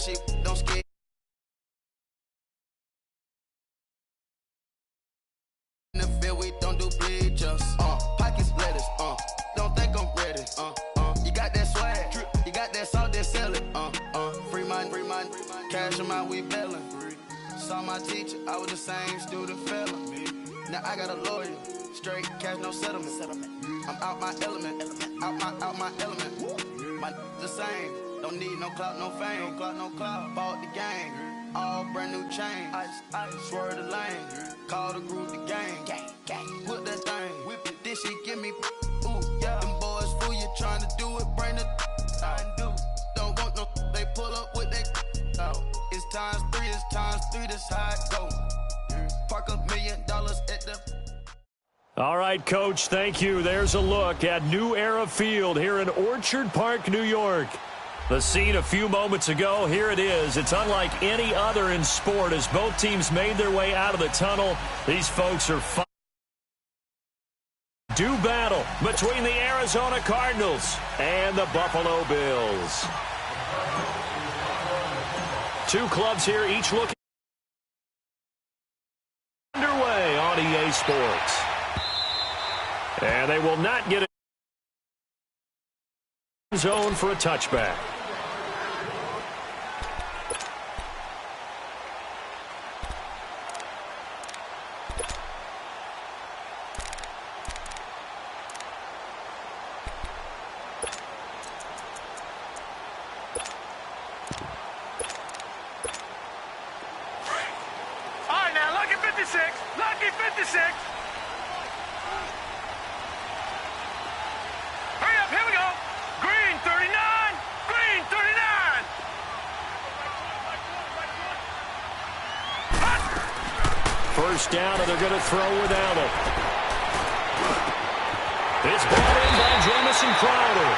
she don't skip. In the field, we don't do bleachers. Pockets lettuce. Don't think I'm ready. You got that swag. You got that salt, then sell it. Free mind. Cash them out, we bailin'. Saw my teacher, I was the same student fella. Now I got a lawyer. Straight cash, no settlement. I'm out my element. Out my element. My the same. Don't need no clout, no fame. No clout. Bought the game. All brand new chain. Ice. Swerve the lane. Call the group the gang. Whip that thing. Whip it. This shit give me. Ooh, yeah. Them boys fool you trying to do it. Bring the out. Don't want no. They pull up with that out. It's times 3. That's how it go. Park $1 million at the. All right, Coach, thank you. There's a look at New Era Field here in Orchard Park, New York. The scene a few moments ago, here it is. It's unlike any other in sport as both teams made their way out of the tunnel. These folks are do battle between the Arizona Cardinals and the Buffalo Bills. Two clubs here, each looking underway on EA Sports. And they will not get a zone for a touchback. All right, now, lucky 56. Lucky 56. Hurry up, here we go. Green 39. Green 39. First down, and they're going to throw without it. It's brought in by Jamison Crowder.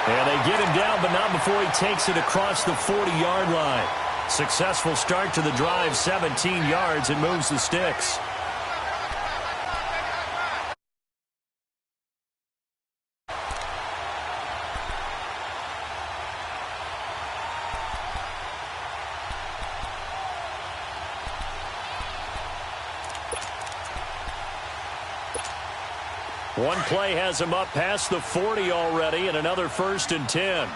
And they get him down, but not before he takes it across the 40-yard line. Successful start to the drive, 17 yards, and moves the sticks. One play has him up past the 40 already, and another 1st and 10.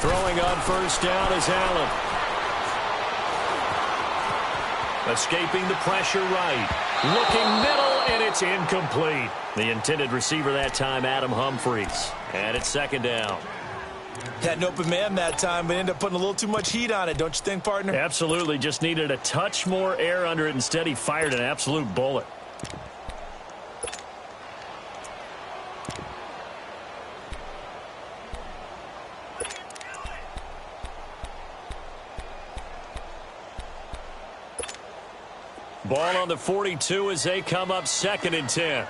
Throwing on first down is Allen. Escaping the pressure right. Looking middle, and it's incomplete. The intended receiver that time, Adam Humphries. And it's 2nd down. Had an open man that time, but ended up putting a little too much heat on it, don't you think, partner? Absolutely. Just needed a touch more air under it. Instead, he fired an absolute bullet. Ball on the 42 as they come up 2nd and 10.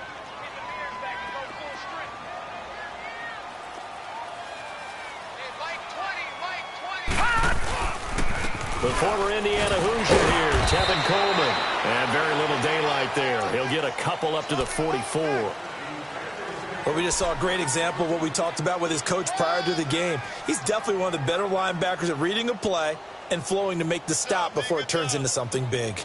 The former Indiana Hoosier here, Tevin Coleman. And very little daylight there. He'll get a couple up to the 44. Well, we just saw a great example of what we talked about with his coach prior to the game. He's definitely one of the better linebackers at reading a play and flowing to make the stop before it turns into something big.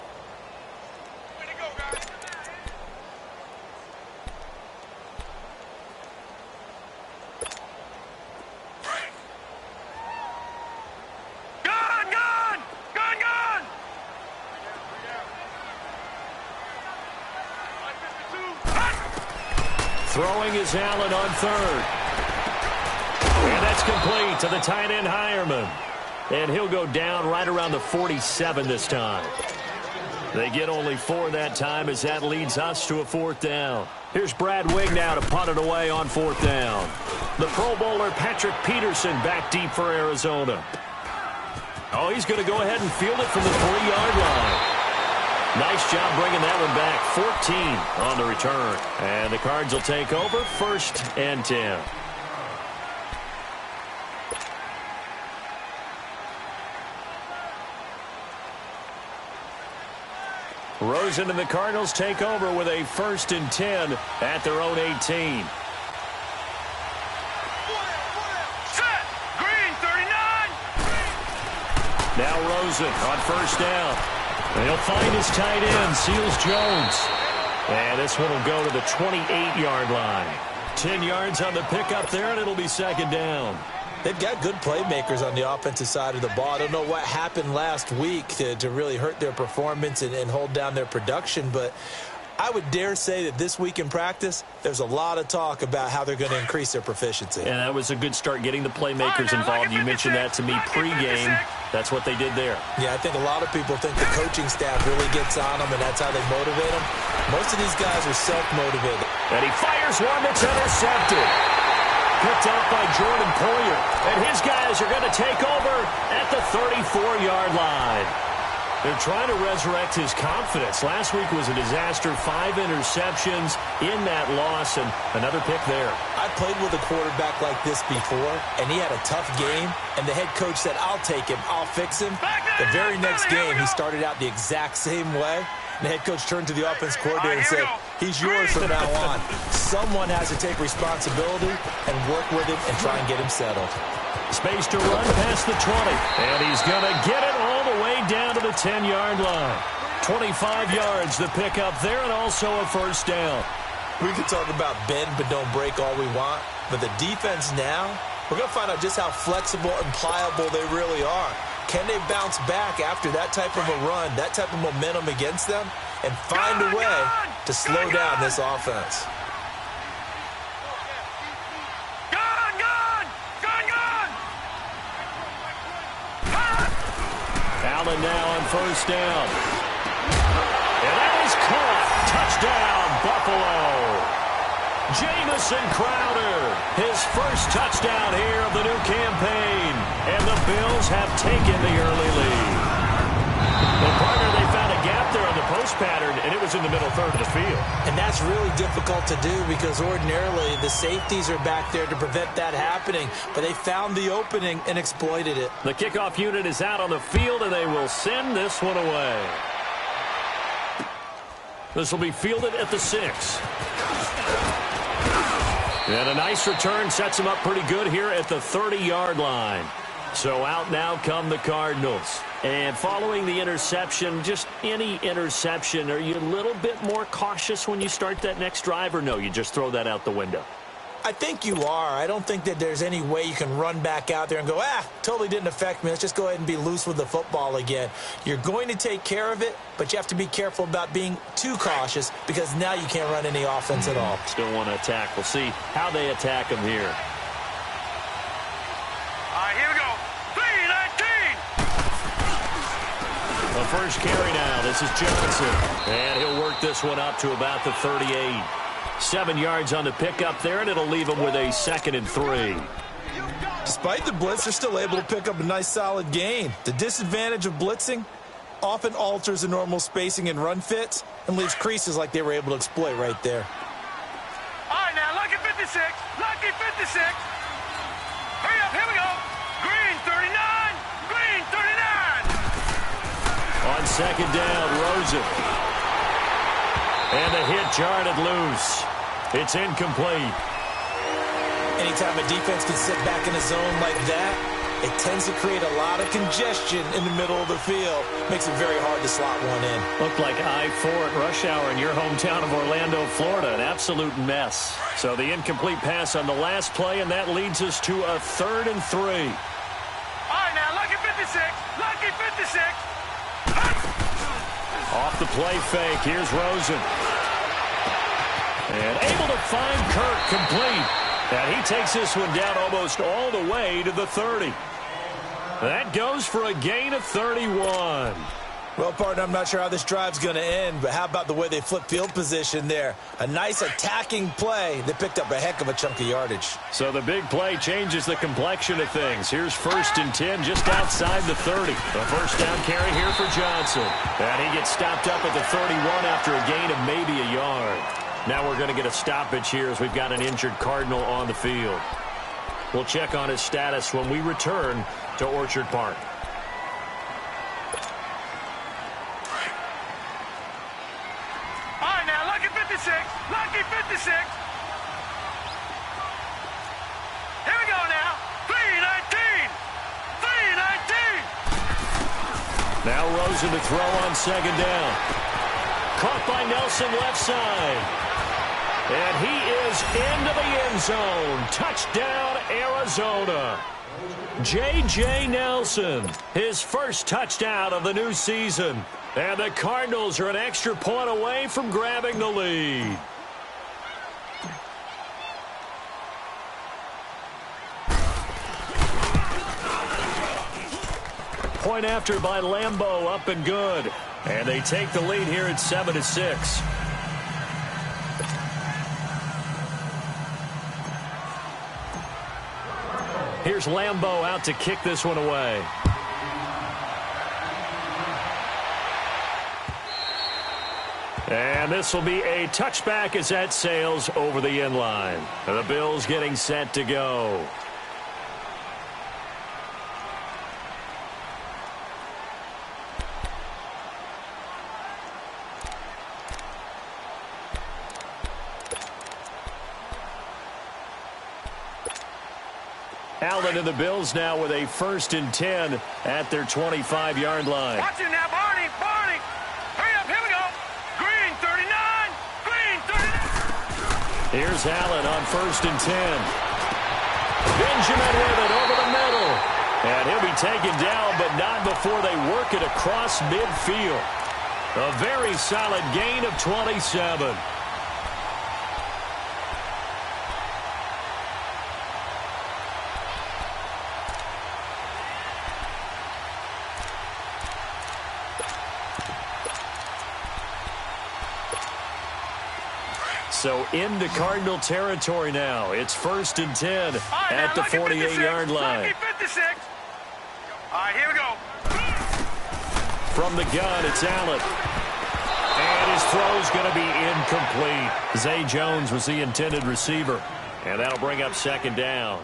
Throwing is Allen on 3rd. And that's complete to the tight end, Hireman. And he'll go down right around the 47 this time. They get only 4 that time as that leads us to a 4th down. Here's Brad Wigg now to punt it away on 4th down. The Pro Bowler Patrick Peterson back deep for Arizona. Oh, he's going to go ahead and field it from the 3-yard line. Nice job bringing that one back. 14 on the return. And the Cards will take over 1st and 10. Rosen and the Cardinals take over with a 1st and 10 at their own 18. Set. Green 39. Now Rosen on 1st down. He'll find his tight end, Seals Jones. And this one will go to the 28-yard line. 10 yards on the pickup there, and it'll be 2nd down. They've got good playmakers on the offensive side of the ball. I don't know what happened last week to really hurt their performance and hold down their production, but I would dare say that this week in practice, there's a lot of talk about how they're going to increase their proficiency. And that was a good start getting the playmakers involved. You mentioned that to me pregame. That's what they did there. Yeah, I think a lot of people think the coaching staff really gets on them, and that's how they motivate them. Most of these guys are self-motivated. And he fires one that's intercepted. Picked up by Jordan Poyer. And his guys are going to take over at the 34-yard line. They're trying to resurrect his confidence. Last week was a disaster. 5 interceptions in that loss, and another pick there. I played with a quarterback like this before, and he had a tough game, and the head coach said, "I'll take him, I'll fix him." The very next game, he started out the exact same way. The head coach turned to the offense coordinator and said, "He's yours from now on." Someone has to take responsibility and work with him and try and get him settled. Space to run past the 20. And he's going to get it all the way down to the 10-yard line. 25 yards the pickup there, and also a 1st down. We can talk about bend but don't break all we want, but the defense now, we're going to find out just how flexible and pliable they really are. Can they bounce back after that type of a run, that type of momentum against them, and find a way to slow down this offense? Allen now on 1st down. And that is caught. Touchdown, Buffalo. Jamison Crowder, his 1st touchdown here of the new campaign. And the Bills have taken the early lead. Well, partner, they found a gap there on the post pattern, and it was in the middle third of the field. And that's really difficult to do because ordinarily the safeties are back there to prevent that happening. But they found the opening and exploited it. The kickoff unit is out on the field, and they will send this one away. This will be fielded at the 6. And a nice return sets him up pretty good here at the 30-yard line. So out now come the Cardinals. And following the interception, just any interception, are you a little bit more cautious when you start that next drive, or no, you just throw that out the window? I think you are. I don't think that there's any way you can run back out there and go, totally didn't affect me. Let's just go ahead and be loose with the football again. You're going to take care of it, but you have to be careful about being too cautious because now you can't run any offense at all. Still want to attack. We'll see how they attack him here. All right, here we go. 3-19. The first carry now. This is Johnson. And he'll work this one up to about the 38. 7 yards on the pickup there, and it'll leave him with a 2nd and 3. Despite the blitz, they're still able to pick up a nice solid gain. The disadvantage of blitzing often alters the normal spacing and run fits and leaves creases like they were able to exploit right there. All right, now, lucky 56. Lucky 56. Hurry up, here we go. Green 39. Green 39. On 2nd down, Rosen. And the hit jarred it loose. It's incomplete. Anytime a defense can sit back in a zone like that, it tends to create a lot of congestion in the middle of the field. Makes it very hard to slot one in. Looked like I-4 at rush hour in your hometown of Orlando, Florida. An absolute mess. So the incomplete pass on the last play, and that leads us to a 3rd and 3. All right, now, lucky 56. Lucky 56. Off the play fake, here's Rosen. And able to find Kirk complete. And he takes this one down almost all the way to the 30. That goes for a gain of 31. Well, partner, I'm not sure how this drive's going to end, but how about the way they flip field position there? A nice attacking play. They picked up a heck of a chunk of yardage. So the big play changes the complexion of things. Here's 1st and 10 just outside the 30. The 1st down carry here for Johnson. And he gets stopped up at the 31 after a gain of maybe a yard. Now we're going to get a stoppage here as we've got an injured Cardinal on the field. We'll check on his status when we return to Orchard Park. 56. Lucky 56. Here we go now. 319. 319. Now Rosen to throw on second down. Caught by Nelson left side. And he is into the end zone. Touchdown, Arizona. J.J. Nelson, his first touchdown of the new season. And the Cardinals are an extra point away from grabbing the lead. Point after by Lambeau, up and good. And they take the lead here at 7-6. Here's Lambeau out to kick this one away. And this will be a touchback as that sails over the end line. The Bills getting set to go. Allen and the Bills now with a 1st and 10 at their 25-yard line. Watch it now, Barney. Barney. Hurry up. Here we go. Green 39. Green 39. Here's Allen on 1st and 10. Benjamin with it over the middle. And he'll be taken down, but not before they work it across midfield. A very solid gain of 27. So into Cardinal territory now. It's 1st and 10 at the 48-yard line. 56. All right, here we go. From the gun, it's Allen. And his throw's going to be incomplete. Zay Jones was the intended receiver. And that'll bring up 2nd down.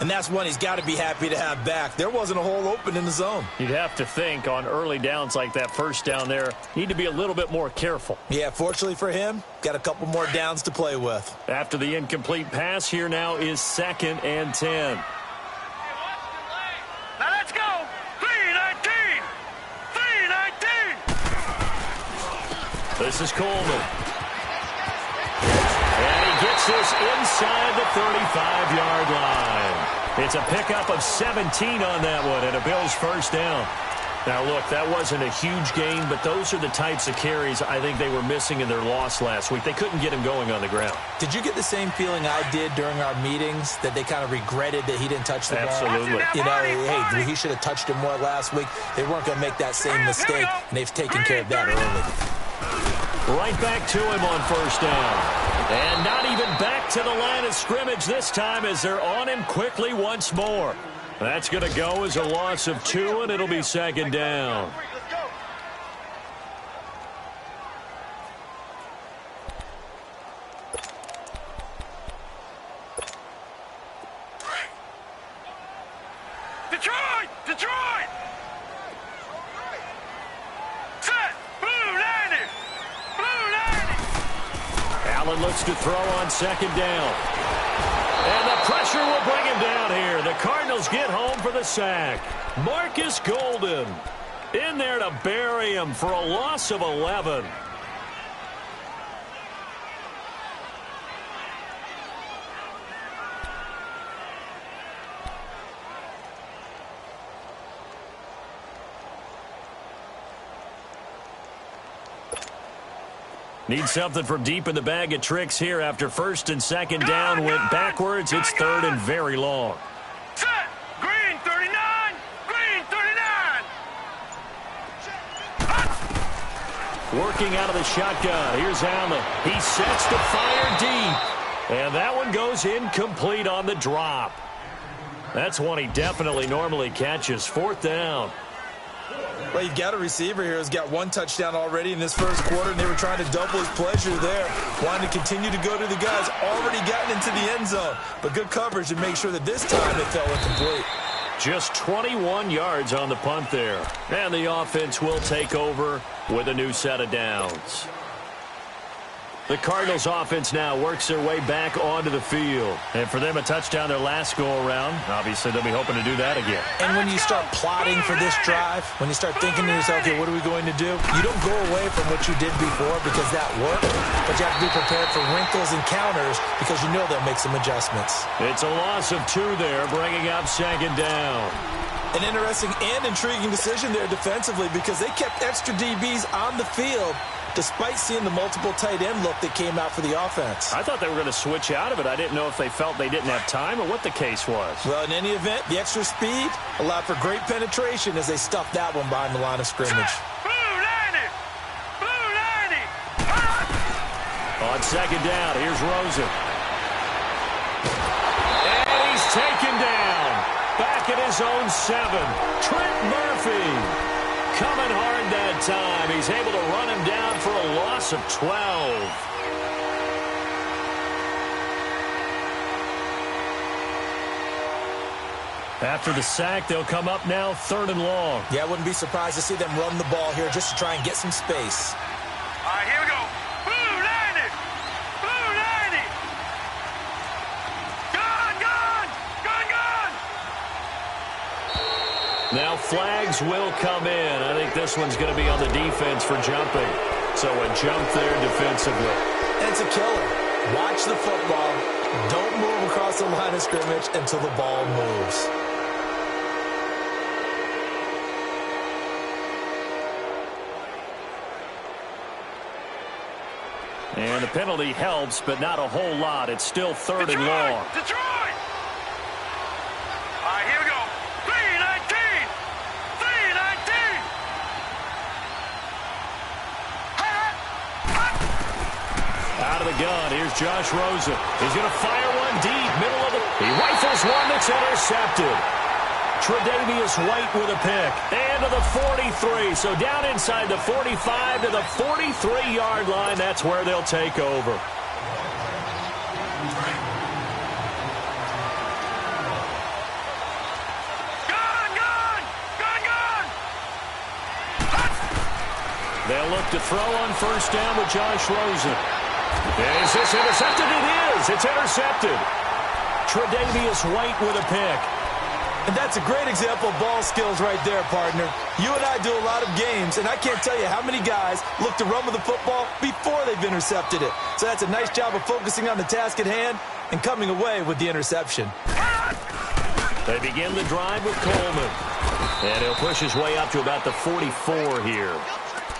And that's one he's got to be happy to have back. There wasn't a hole open in the zone. You'd have to think on early downs like that, 1st down there, need to be a little bit more careful. Yeah, fortunately for him, got a couple more downs to play with. After the incomplete pass, here now is 2nd and 10. Now let's go. 319. 319. This is Coleman. And he gets this inside the 35-yard line. It's a pickup of 17 on that one and a Bills 1st down. Now, look, that wasn't a huge gain, but those are the types of carries I think they were missing in their loss last week. They couldn't get him going on the ground. Did you get the same feeling I did during our meetings, that they kind of regretted that he didn't touch the ball? Absolutely. You know, hey, he should have touched it more last week. They weren't going to make that same mistake, and they've taken care of that early. Right back to him on 1st down. And not even back to the line of scrimmage this time as they're on him quickly once more. That's going to go as a loss of 2, and it'll be 2nd down. Detroit! Detroit! Set! Blue 90! Blue 90! Allen looks to throw on 2nd down. And the pressure will bring him down here. The Cardinals get home for the sack. Marcus Golden in there to bury him for a loss of 11. Need something from deep in the bag of tricks here after 1st and 2nd down went backwards. It's 3rd and very long. Set! Green 39! Green 39! Working out of the shotgun. Here's Allen. He sets to fire deep. And that one goes incomplete on the drop. That's one he definitely normally catches. 4th down. Well, you've got a receiver here who's got 1 touchdown already in this 1st quarter, and they were trying to double his pleasure there. Wanting to continue to go to the guys already gotten into the end zone. But good coverage to make sure that this time it fell incomplete. Just 21 yards on the punt there. And the offense will take over with a new set of downs. The Cardinals offense now works their way back onto the field. And for them, a touchdown their last go-around. Obviously, they'll be hoping to do that again. And when you start plotting for this drive, when you start thinking to yourself, okay, what are we going to do? You don't go away from what you did before because that worked, but you have to be prepared for wrinkles and counters because you know they'll make some adjustments. It's a loss of 2 there, bringing up 2nd down. An interesting and intriguing decision there defensively because they kept extra DBs on the field despite seeing the multiple tight end look that came out for the offense. I thought they were going to switch out of it. I didn't know if they felt they didn't have time or what the case was. Well, in any event, the extra speed allowed for great penetration as they stuffed that one behind the line of scrimmage. On 2nd down, here's Rosen. And he's taken down. Back at his own 7. Trent Murphy. Coming hard that time. He's able to run him down for a loss of 12. After the sack, they'll come up now 3rd and long. Yeah, I wouldn't be surprised to see them run the ball here just to try and get some space. All right, here we go. Blue 90. Blue 90. Gun. Now flags will come in. I think this one's going to be on the defense for jumping. So a jump there defensively. And it's a killer. Watch the football. Don't move across the line of scrimmage until the ball moves. And the penalty helps, but not a whole lot. It's still 3rd and long. Detroit! All right, here we go. 3-19. 3-19. Out of the gun, here's Josh Rosen. He's going to fire one deep, middle of the... He rifles one that's intercepted. Tre'Davious White with a pick. And to the 43. So down inside the 45 to the 43-yard line. That's where they'll take over. They'll look to throw on 1st down with Josh Rosen. Is this intercepted? It is. It's intercepted. Tre'Davious White with a pick. And that's a great example of ball skills right there, partner. You and I do a lot of games, and I can't tell you how many guys look to run with the football before they've intercepted it. So that's a nice job of focusing on the task at hand and coming away with the interception. They begin the drive with Coleman. And he'll push his way up to about the 44 here.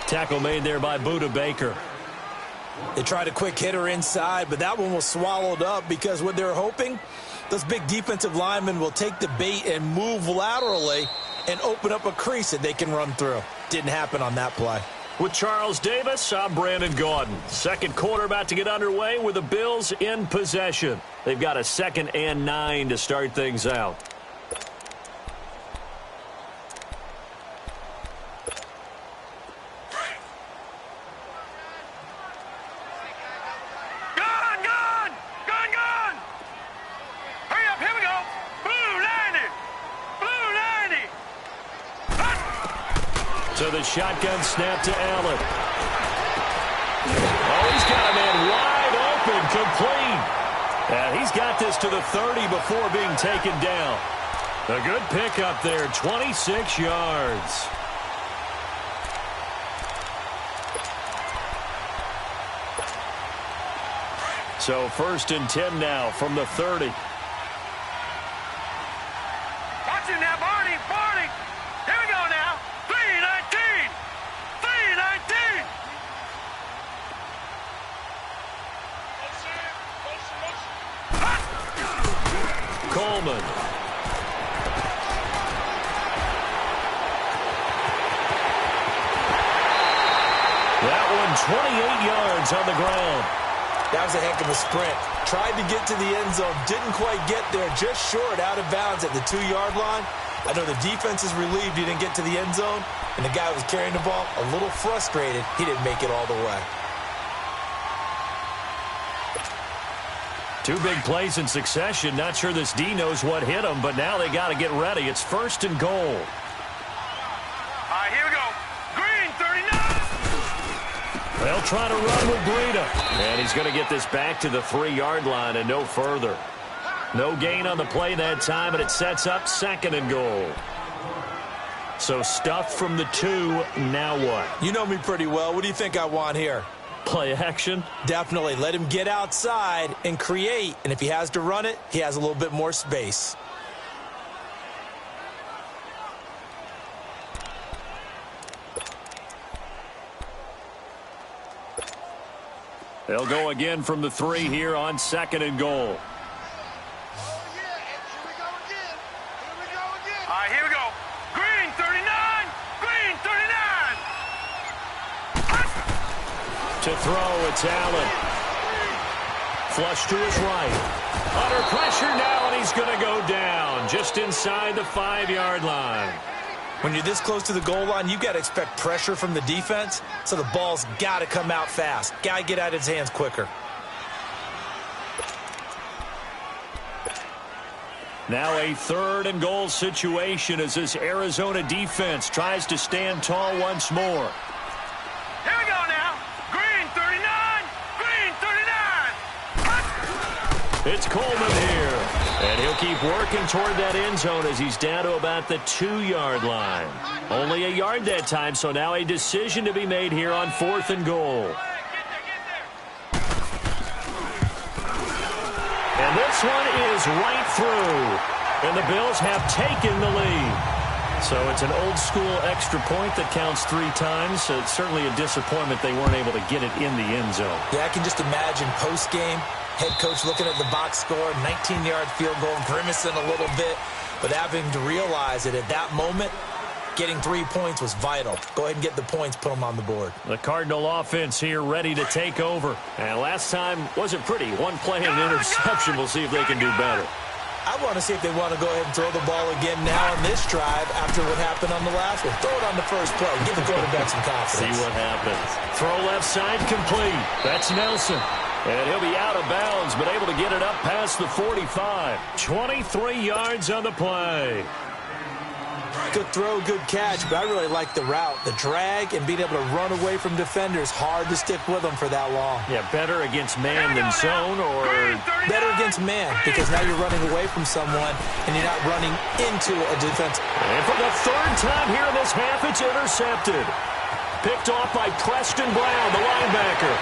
Tackle made there by Budda Baker. They tried a quick hitter inside, but that one was swallowed up because what they're hoping, those big defensive linemen will take the bait and move laterally and open up a crease that they can run through. Didn't happen on that play. With Charles Davis, I'm Brandon Gaudin. 2nd quarter about to get underway with the Bills in possession. They've got a 2nd and 9 to start things out. So the shotgun snap to Allen. Oh, he's got a man wide open, complete. And he's got this to the 30 before being taken down. A good pickup there, 26 yards. So 1st and 10 now from the 30. Watch him now, Barney. Here we go now. 3-19. 3-19. Coleman. That one 28 yards on the ground. That was a heck of a sprint. Tried to get to the end zone, didn't quite get there, just short out of bounds at the 2-yard line. I know the defense is relieved he didn't get to the end zone, and the guy who was carrying the ball, a little frustrated, he didn't make it all the way. 2 big plays in succession. Not sure this D knows what hit him, but now they got to get ready. It's 1st and goal. All right, here we go. Green, 39. They'll try to run with Breida. And he's going to get this back to the 3-yard line and no further. No gain on the play that time, and it sets up 2nd and goal. So stuffed from the 2, now what? You know me pretty well. What do you think I want here? Play action? Definitely. Let him get outside and create. And if he has to run it, he has a little bit more space. They'll go again from the 3 here on 2nd and goal. All right, here we go. Green, 39. Green, 39. To throw, it's Allen. Flush to his right. Under pressure now, and he's going to go down just inside the 5-yard line. When you're this close to the goal line, you've got to expect pressure from the defense, so the ball's got to come out fast. Got to get out of his hands quicker. Now a 3rd and goal situation as this Arizona defense tries to stand tall once more. Here we go now. Green, 39. Green, 39. It's Coleman here. And he'll keep working toward that end zone as he's down to about the 2-yard line. Only a yard that time, so now a decision to be made here on 4th and goal. And this one is right through. And the Bills have taken the lead. So it's an old-school extra point that counts 3 times. So it's certainly a disappointment they weren't able to get it in the end zone. Yeah, I can just imagine post-game, head coach looking at the box score, 19-yard field goal, grimacing a little bit, but having to realize that at that moment, getting 3 points was vital. Go ahead and get the points, put them on the board. The Cardinal offense here ready to take over. And last time wasn't pretty. 1 play and an interception. We'll see if they can do better. I want to see if they want to go ahead and throw the ball again now on this drive after what happened on the last one. Throw it on the first play. Give the quarterback some confidence. See what happens. Throw left side complete. That's Nelson. And he'll be out of bounds, but able to get it up past the 45. 23 yards on the play. Good throw, good catch, but I really like the route. The drag and being able to run away from defenders, hard to stick with them for that long. Yeah, better against man than zone, or better against man, because now you're running away from someone and you're not running into a defense. And for the 3rd time here in this half, it's intercepted. Picked off by Preston Brown, the linebacker.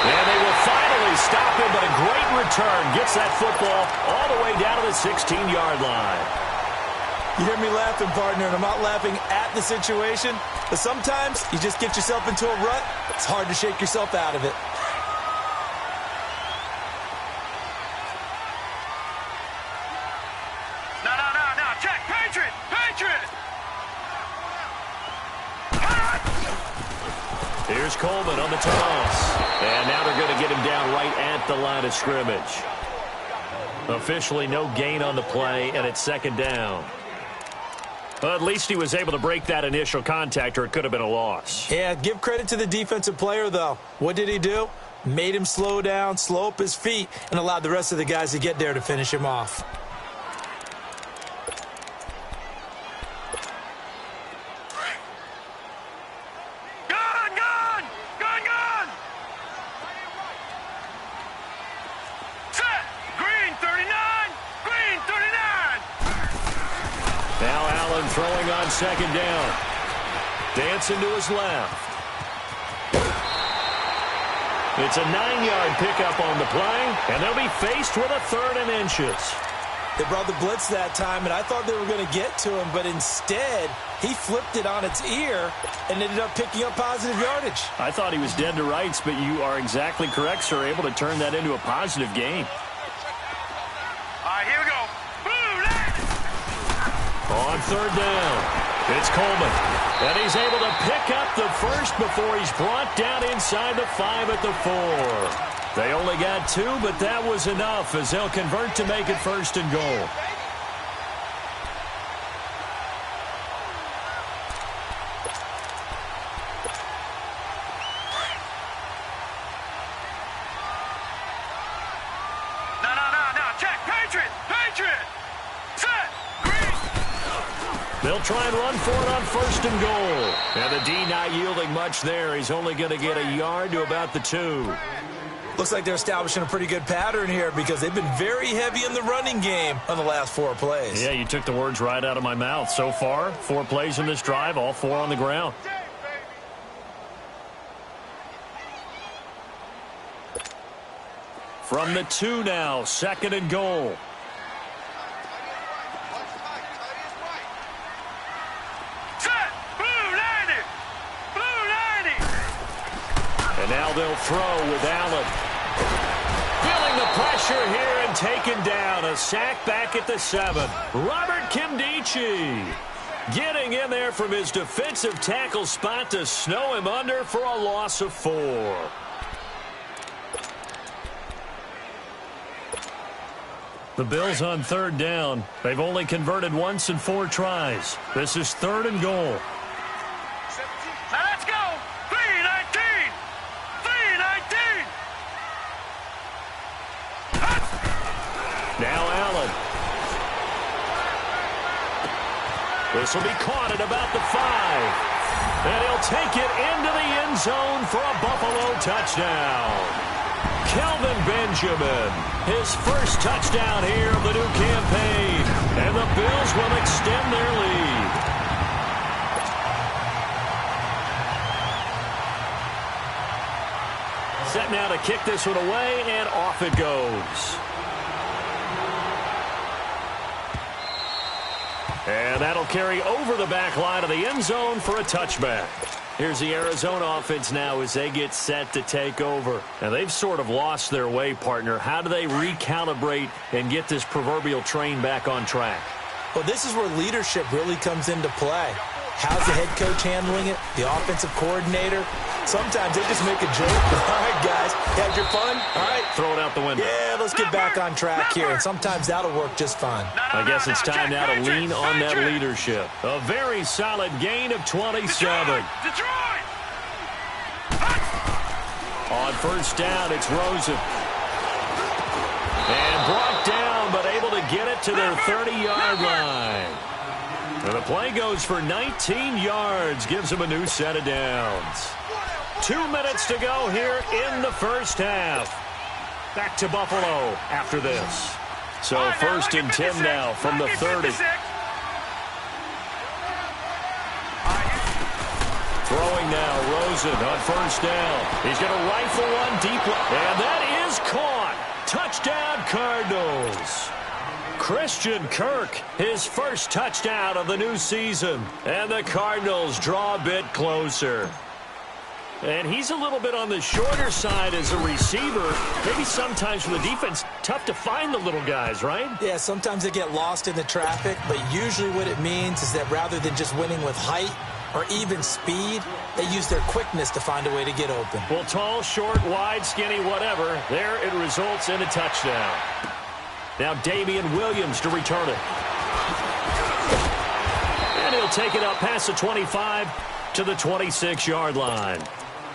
And they will finally stop him, but a great return gets that football all the way down to the 16-yard line. You hear me laughing, partner, and I'm not laughing at the situation, but sometimes you just get yourself into a rut. It's hard to shake yourself out of it. No. Check. Patriot. Here's Coleman on the toss. And now they're going to get him down right at the line of scrimmage. Officially no gain on the play, and it's 2nd down. Well, at least he was able to break that initial contact, or it could have been a loss. Yeah, give credit to the defensive player, though. What did he do? Made him slow down, slow up his feet, and allowed the rest of the guys to get there to finish him off. Gun! Set! Green, 39! Green, 39! Now Allen throwing on 2nd down. Dancing to his left. It's a 9-yard pickup on the play, and they'll be faced with a 3rd and inches. They brought the blitz that time, and I thought they were going to get to him, but instead, he flipped it on its ear and ended up picking up positive yardage. I thought he was dead to rights, but you are exactly correct, sir. Able to turn that into a positive gain. All right, here we go. On 3rd down, it's Coleman. And he's able to pick up the first before he's brought down inside the 5 at the 4. They only got 2, but that was enough as they'll convert to make it 1st and goal. No. Check. Patriot. Set. Green. They'll try and run for it on 1st and goal. And the D not yielding much there. He's only going to get a yard to about the 2. Looks like they're establishing a pretty good pattern here because they've been very heavy in the running game on the last 4 plays. Yeah, you took the words right out of my mouth. So far, 4 plays in this drive, all 4 on the ground. From the 2 now, 2nd and goal. Set! Blue 90! Blue 90! And now they'll throw with Allen. Feeling the pressure here and taken down. A sack back at the 7. Robert Nkemdiche getting in there from his defensive tackle spot to snow him under for a loss of 4. The Bills on 3rd down. They've only converted once in 4 tries. This is 3rd and goal. Now let's go! 3-19! 3-19! Now Allen. This will be caught at about the 5. And he'll take it into the end zone for a Buffalo touchdown. Kelvin Benjamin, his first touchdown here of the new campaign. And the Bills will extend their lead. Set now to kick this one away, and off it goes. And that'll carry over the back line of the end zone for a touchback. Here's the Arizona offense now as they get set to take over. Now, they've sort of lost their way, partner. How do they recalibrate and get this proverbial train back on track? Well, this is where leadership really comes into play. How's the head coach handling it? The offensive coordinator? Sometimes they just make a joke. All right, guys, had your fun? All right. Throw it out the window. Yeah, let's get back on track here, and sometimes that'll work just fine. I guess it's time now to lean on that leadership. A very solid gain of 27. Detroit! On 1st down, it's Rosen. And brought down, but able to get it to their 30-yard line. And the play goes for 19 yards, gives them a new set of downs. 2 minutes to go here in the 1st half. Back to Buffalo after this. So 1st and 10 now from the 30. Throwing now, Rosen on 1st down. He's going to rifle one deep. And that is caught. Touchdown, Cardinals. Christian Kirk, his first touchdown of the new season. And the Cardinals draw a bit closer. And he's a little bit on the shorter side as a receiver. Maybe sometimes for the defense, tough to find the little guys, right? Yeah, sometimes they get lost in the traffic, but usually what it means is that rather than just winning with height or even speed, they use their quickness to find a way to get open. Well, tall, short, wide, skinny, whatever, there it results in a touchdown. Now Damian Williams to return it. And he'll take it up past the 25 to the 26-yard line.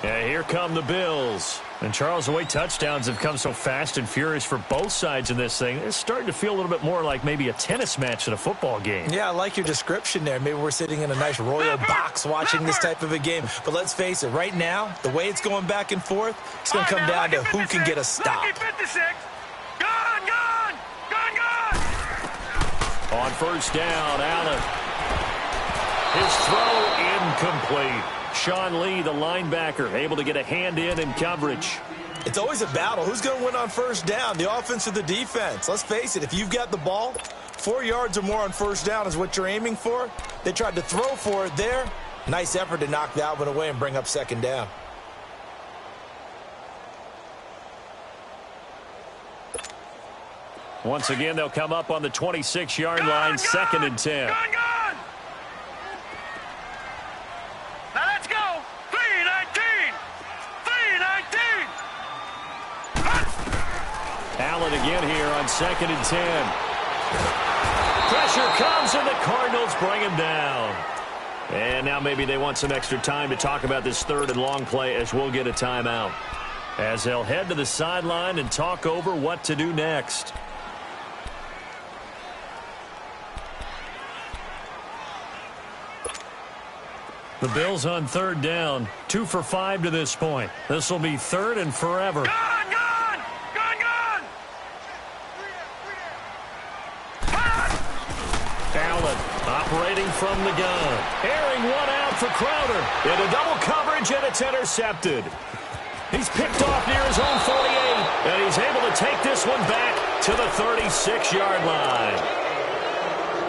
And here come the Bills. And, Charles, the way touchdowns have come so fast and furious for both sides in this thing, it's starting to feel a little bit more like maybe a tennis match in a football game. Yeah, I like your description there. Maybe we're sitting in a nice royal box watching this type of a game. But let's face it, right now, the way it's going back and forth, it's going to come down to who can get a stop. Gone! On 1st down, Allen. His throw incomplete. Sean Lee, the linebacker, able to get a hand in coverage. It's always a battle. Who's going to win on 1st down, the offense or the defense? Let's face it, if you've got the ball, 4 yards or more on 1st down is what you're aiming for. They tried to throw for it there. Nice effort to knock that one away and bring up 2nd down. Once again, they'll come up on the 26-yard line, 2nd and 10. Gone! Now let's go! 3-19! 3-19! Allen again here on 2nd and 10. Pressure comes, and the Cardinals bring him down. And now maybe they want some extra time to talk about this 3rd and long play as we'll get a timeout. As they'll head to the sideline and talk over what to do next. The Bills on third down, 2 for 5 to this point. This will be third and forever. Gone! Gone! Gone! Gone! Allen operating from the gun. Airing one out for Crowder. Into double coverage, and it's intercepted. He's picked off near his own 48, and he's able to take this one back to the 36-yard line.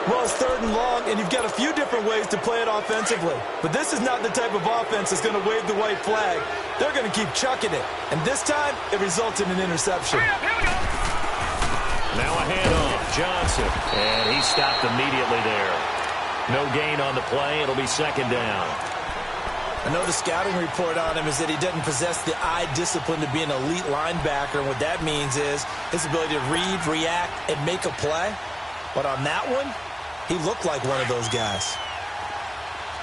Well, it's third and long, and you've got a few different ways to play it offensively. But this is not the type of offense that's going to wave the white flag. They're going to keep chucking it. And this time, it results in an interception. Here we go. Now a handoff, Johnson. And he stopped immediately there. No gain on the play. It'll be second down. I know the scouting report on him is that he doesn't possess the eye discipline to be an elite linebacker. And what that means is his ability to read, react, and make a play. But on that one, he looked like one of those guys.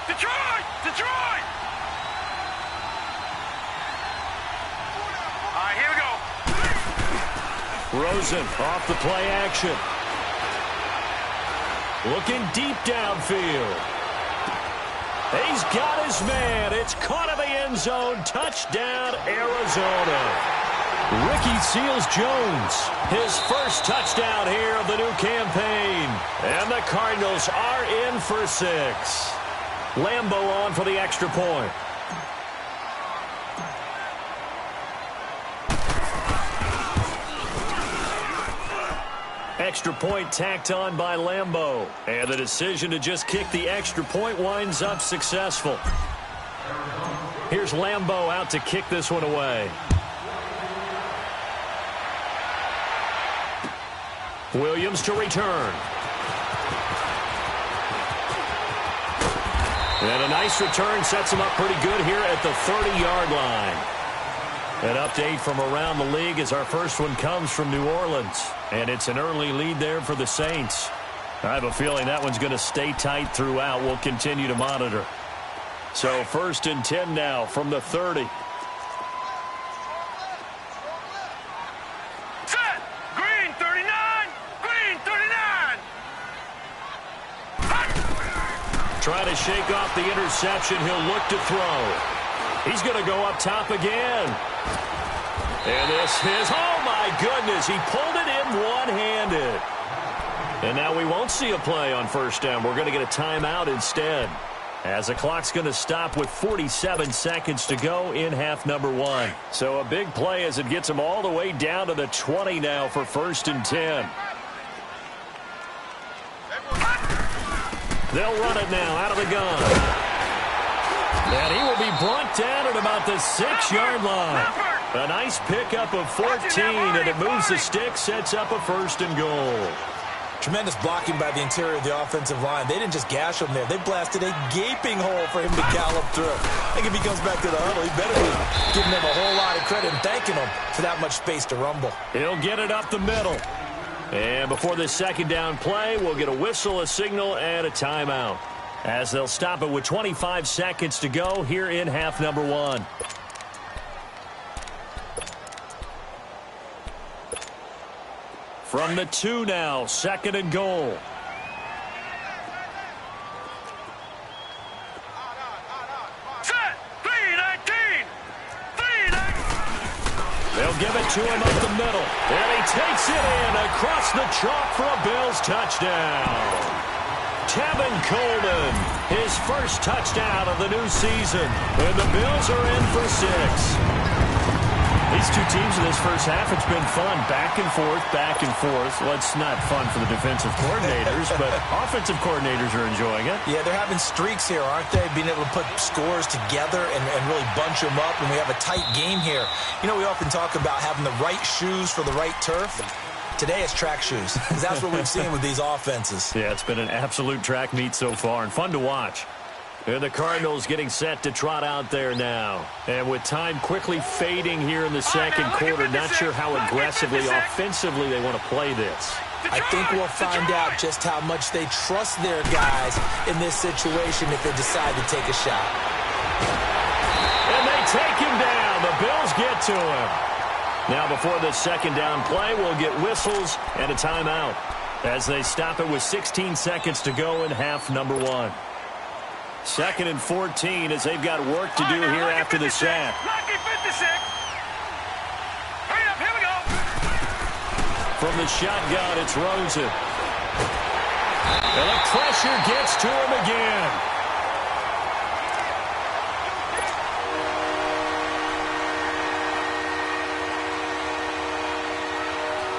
Detroit! Detroit! All right, here we go. Rosen off the play action. Looking deep downfield. He's got his man. It's caught in the end zone. Touchdown, Arizona. Ricky Seals-Jones, his first touchdown here of the new campaign. And the Cardinals are in for 6. Lambeau on for the extra point. Extra point tacked on by Lambeau. And the decision to just kick the extra point winds up successful. Here's Lambeau out to kick this one away. Williams to return. And a nice return sets him up pretty good here at the 30-yard line. An update from around the league as our first one comes from New Orleans. And it's an early lead there for the Saints. I have a feeling that one's going to stay tight throughout. We'll continue to monitor. So 1st and 10 now from the 30. Set! Green 39! Green 39! Trying to shake off the interception. He'll look to throw. He's going to go up top again. And this is, oh my goodness, he pulled it in one-handed. And now we won't see a play on first down. We're going to get a timeout instead, as the clock's going to stop with 47 seconds to go in half number 1. So a big play as it gets him all the way down to the 20 now for 1st and 10. They'll run it now out of the gun. And he will be brought down at about the 6-yard line. A nice pickup of 14, and it moves the stick, sets up a 1st and goal. Tremendous blocking by the interior of the offensive line. They didn't just gash him there. They blasted a gaping hole for him to gallop through. I think if he comes back to the huddle, he better be giving them a whole lot of credit and thanking them for that much space to rumble. He'll get it up the middle. And before this second down play, we'll get a whistle, a signal, and a timeout, as they'll stop it with 25 seconds to go here in half number 1. From the 2 now, 2nd and goal. Set! 3-19! 3-19! They'll give it to him up the middle. And he takes it in across the chalk for a Bills touchdown. Tevin Coleman, his first touchdown of the new season. And the Bills are in for 6. These two teams in this first half, it's been fun. Back and forth, back and forth. Well, it's not fun for the defensive coordinators, but offensive coordinators are enjoying it. Yeah, they're having streaks here, aren't they? Being able to put scores together and really bunch them up, and we have a tight game here. You know, we often talk about having the right shoes for the right turf. Today it's track shoes, because that's what we've seen with these offenses. Yeah, it's been an absolute track meet so far, and fun to watch. And the Cardinals getting set to trot out there now. And with time quickly fading here in the second quarter, not sure how aggressively, offensively they want to play this. I think we'll find out just how much they trust their guys in this situation if they decide to take a shot. And they take him down. The Bills get to him. Now before the second down play, we'll get whistles and a timeout, as they stop it with 16 seconds to go in half number 1. 2nd and 14 as they've got work to do here after the sack. Lucky 56. Hurry up, here we go. From the shotgun, it's Rosen. And the pressure gets to him again.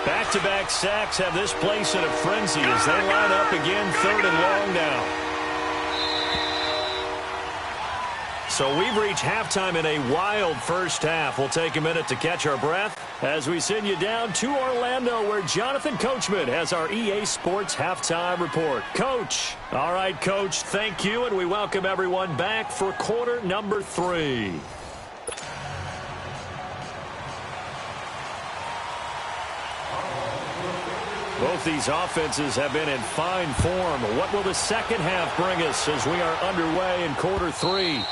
Back-to-back sacks have this place in a frenzy as they line up again, 3rd and long now. So we've reached halftime in a wild first half. We'll take a minute to catch our breath as we send you down to Orlando where Jonathan Coachman has our EA Sports Halftime Report. Coach. All right, Coach, thank you, and we welcome everyone back for quarter number 3. Both these offenses have been in fine form. What will the second half bring us as we are underway in quarter 3?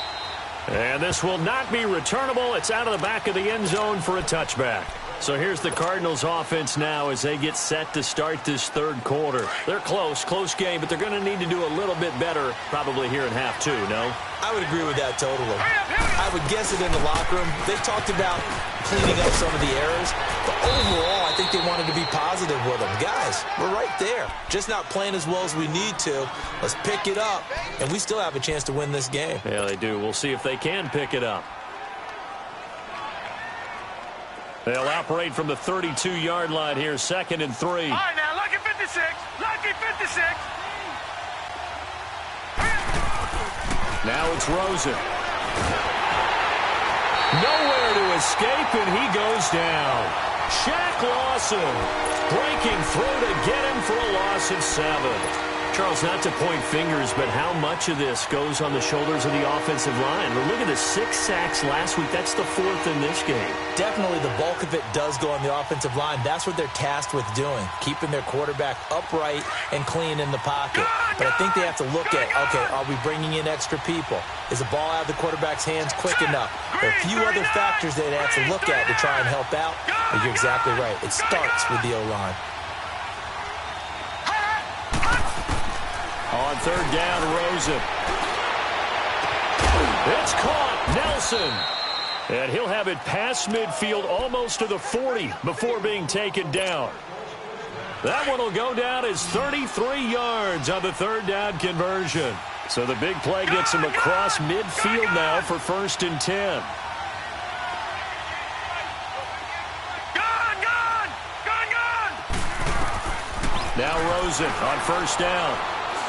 And this will not be returnable. It's out of the back of the end zone for a touchback. So here's the Cardinals offense now as they get set to start this 3rd quarter. They're close game, but they're going to need to do a little bit better probably here in half 2, no? I would agree with that totally. I would guess it in the locker room. They talked about cleaning up some of the errors, but overall I think they wanted to be positive with them. Guys, we're right there. Just not playing as well as we need to. Let's pick it up, and we still have a chance to win this game. Yeah, they do. We'll see if they can pick it up. They'll operate from the 32-yard line here, 2nd and 3. All right, now, lucky 56. Lucky 56. Now it's Rosen. Nowhere to escape, and he goes down. Shaq Lawson breaking through to get him for a loss of 7. Charles, not to point fingers, but how much of this goes on the shoulders of the offensive line? But look at the 6 sacks last week. That's the 4th in this game. Definitely the bulk of it does go on the offensive line. That's what they're tasked with doing, keeping their quarterback upright and clean in the pocket. But I think they have to look at, okay, are we bringing in extra people? Is the ball out of the quarterback's hands quick enough? There are a few other factors they'd have to look at to try and help out. But you're exactly right. It starts with the O-line. On 3rd down, Rosen. It's caught. Nelson. And he'll have it past midfield almost to the 40 before being taken down. That one will go down as 33 yards on the 3rd down conversion. So the big play gets him across midfield now for 1st and 10. Now Rosen on 1st down.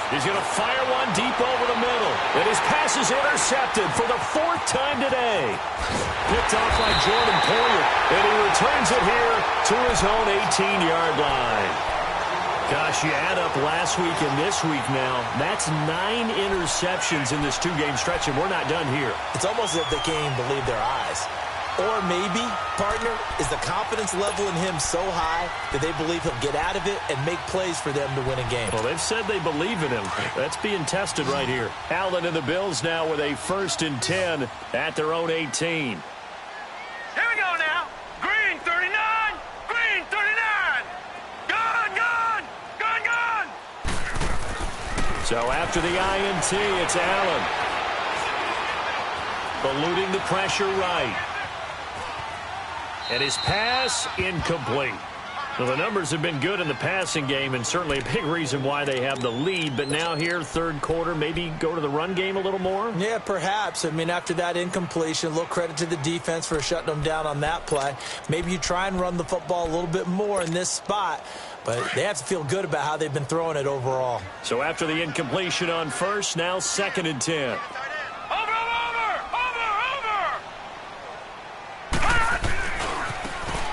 He's going to fire one deep over the middle. And his pass is intercepted for the 4th time today. Picked off by Jordan Poyer. And he returns it here to his own 18-yard line. Gosh, you add up last week and this week now. That's 9 interceptions in this 2-game stretch, and we're not done here. It's almost as if they can't even believe their eyes. Or maybe, partner, is the confidence level in him so high that they believe he'll get out of it and make plays for them to win a game. Well, they've said they believe in him. That's being tested right here. Allen and the Bills now with a 1st and 10 at their own 18. Here we go now. Green 39. Green 39. Gun. So after the INT, it's Allen. Eluding the pressure right. And his pass incomplete. Well, the numbers have been good in the passing game and certainly a big reason why they have the lead. But now here, 3rd quarter, maybe go to the run game a little more? Yeah, perhaps. I mean, after that incompletion, a little credit to the defense for shutting them down on that play. Maybe you try and run the football a little bit more in this spot. But they have to feel good about how they've been throwing it overall. So after the incompletion on 1st, now 2nd and 10.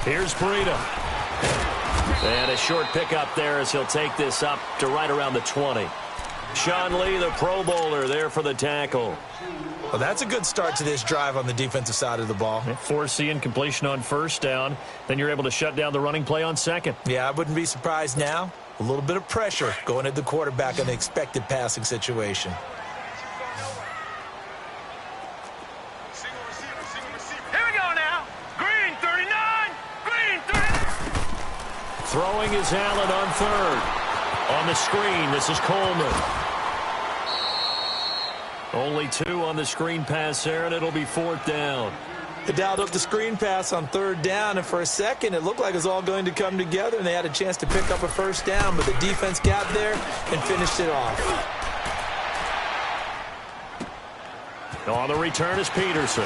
Here's Breida. And a short pickup there as he'll take this up to right around the 20. Sean Lee, the Pro Bowler, there for the tackle. Well, that's a good start to this drive on the defensive side of the ball. Force the incompletion on 1st down. Then you're able to shut down the running play on 2nd. Yeah, I wouldn't be surprised now. A little bit of pressure going at the quarterback in the expected passing situation. Throwing is Allen on 3rd. On the screen, this is Coleman. Only 2 on the screen pass there, and it'll be 4th down. They dialed up the screen pass on 3rd down, and for a second it looked like it was all going to come together, and they had a chance to pick up a 1st down, but the defense got there and finished it off. On the return is Peterson.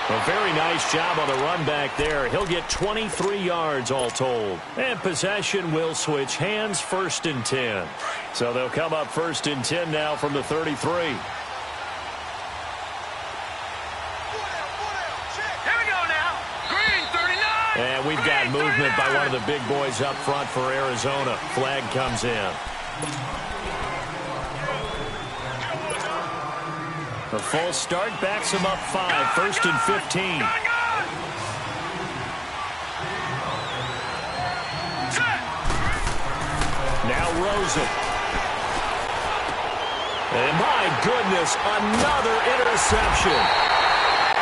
A very nice job on the run back there. He'll get 23 yards all told. And possession will switch hands, 1st and 10. So they'll come up 1st and 10 now from the 33. Here we go now. Green 39. And we've got movement by one of the big boys up front for Arizona. Flag comes in. The full start backs him up 5, 1st and 15. Now Rosen. And my goodness, another interception.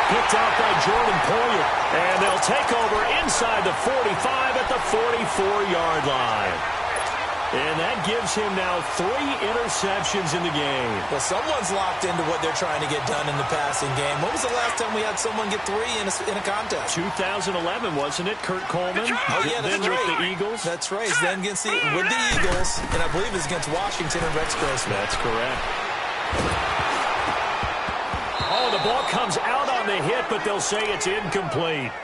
Picked out by Jordan Poyer. And they'll take over inside the 45 at the 44-yard line. And that gives him now 3 interceptions in the game. Well, someone's locked into what they're trying to get done in the passing game. When was the last time we had someone get 3 in a contest? 2011, wasn't it? Kurt Coleman. Oh, yeah, that's then right. With the Eagles. That's right. Then with the Eagles, and I believe it's against Washington and Rex Grossman. That's correct. Oh, the ball comes out on the hit, but they'll say it's incomplete.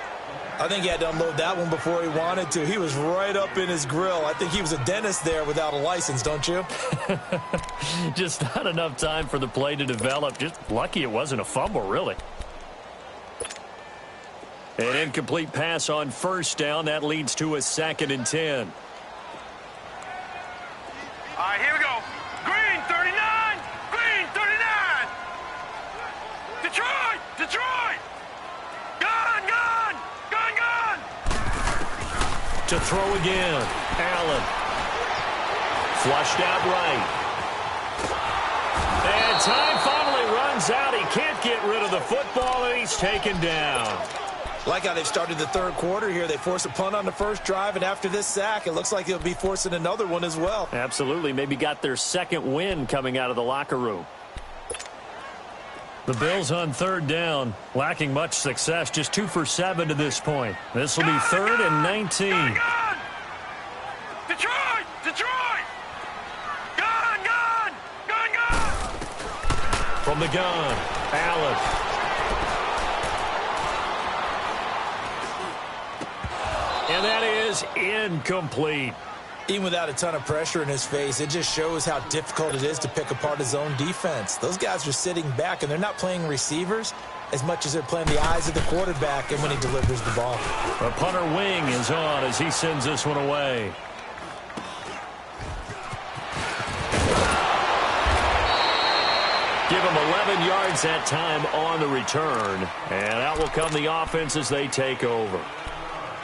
I think he had to unload that one before he wanted to. He was right up in his grill. I think he was a dentist there without a license, don't you? Just not enough time for the play to develop. Just lucky it wasn't a fumble, really. An incomplete pass on 1st down. That leads to a 2nd and 10. All right, here we go. Green 39. Green 39. Detroit. Detroit. Gun, gun. Gun, gun. To throw again. Allen. Flushed out right. And time finally runs out. He can't get rid of the football, and he's taken down. Like how they've started the 3rd quarter here. They force a punt on the 1st drive, and after this sack, it looks like they'll be forcing another one as well. Absolutely. Maybe got their 2nd win coming out of the locker room. The Bills on 3rd down, lacking much success, just 2 for 7 to this point. This will be 3rd and 19. Gun, gun. Detroit. Detroit. Gun, gun. Gun, gun. From the gun, Allen. And that is incomplete. Even without a ton of pressure in his face, it just shows how difficult it is to pick apart his own defense. Those guys are sitting back, and they're not playing receivers as much as they're playing the eyes of the quarterback and when he delivers the ball. The punter wing is on as he sends this one away. Give him 11 yards that time on the return. And out will come the offense as they take over.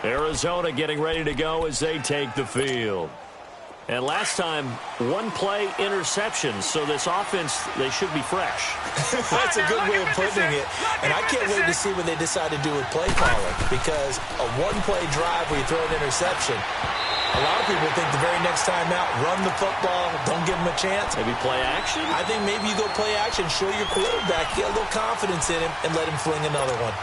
Arizona getting ready to go as they take the field. And last time, 1-play interception. So this offense, they should be fresh. That's a good way of putting it. And I can't wait to see what they decide to do with play calling. Because a 1-play drive where you throw an interception, a lot of people think the very next time out, run the football, don't give him a chance. Maybe play action? I think maybe you go play action, show your quarterback, get a little confidence in him, and let him fling another one.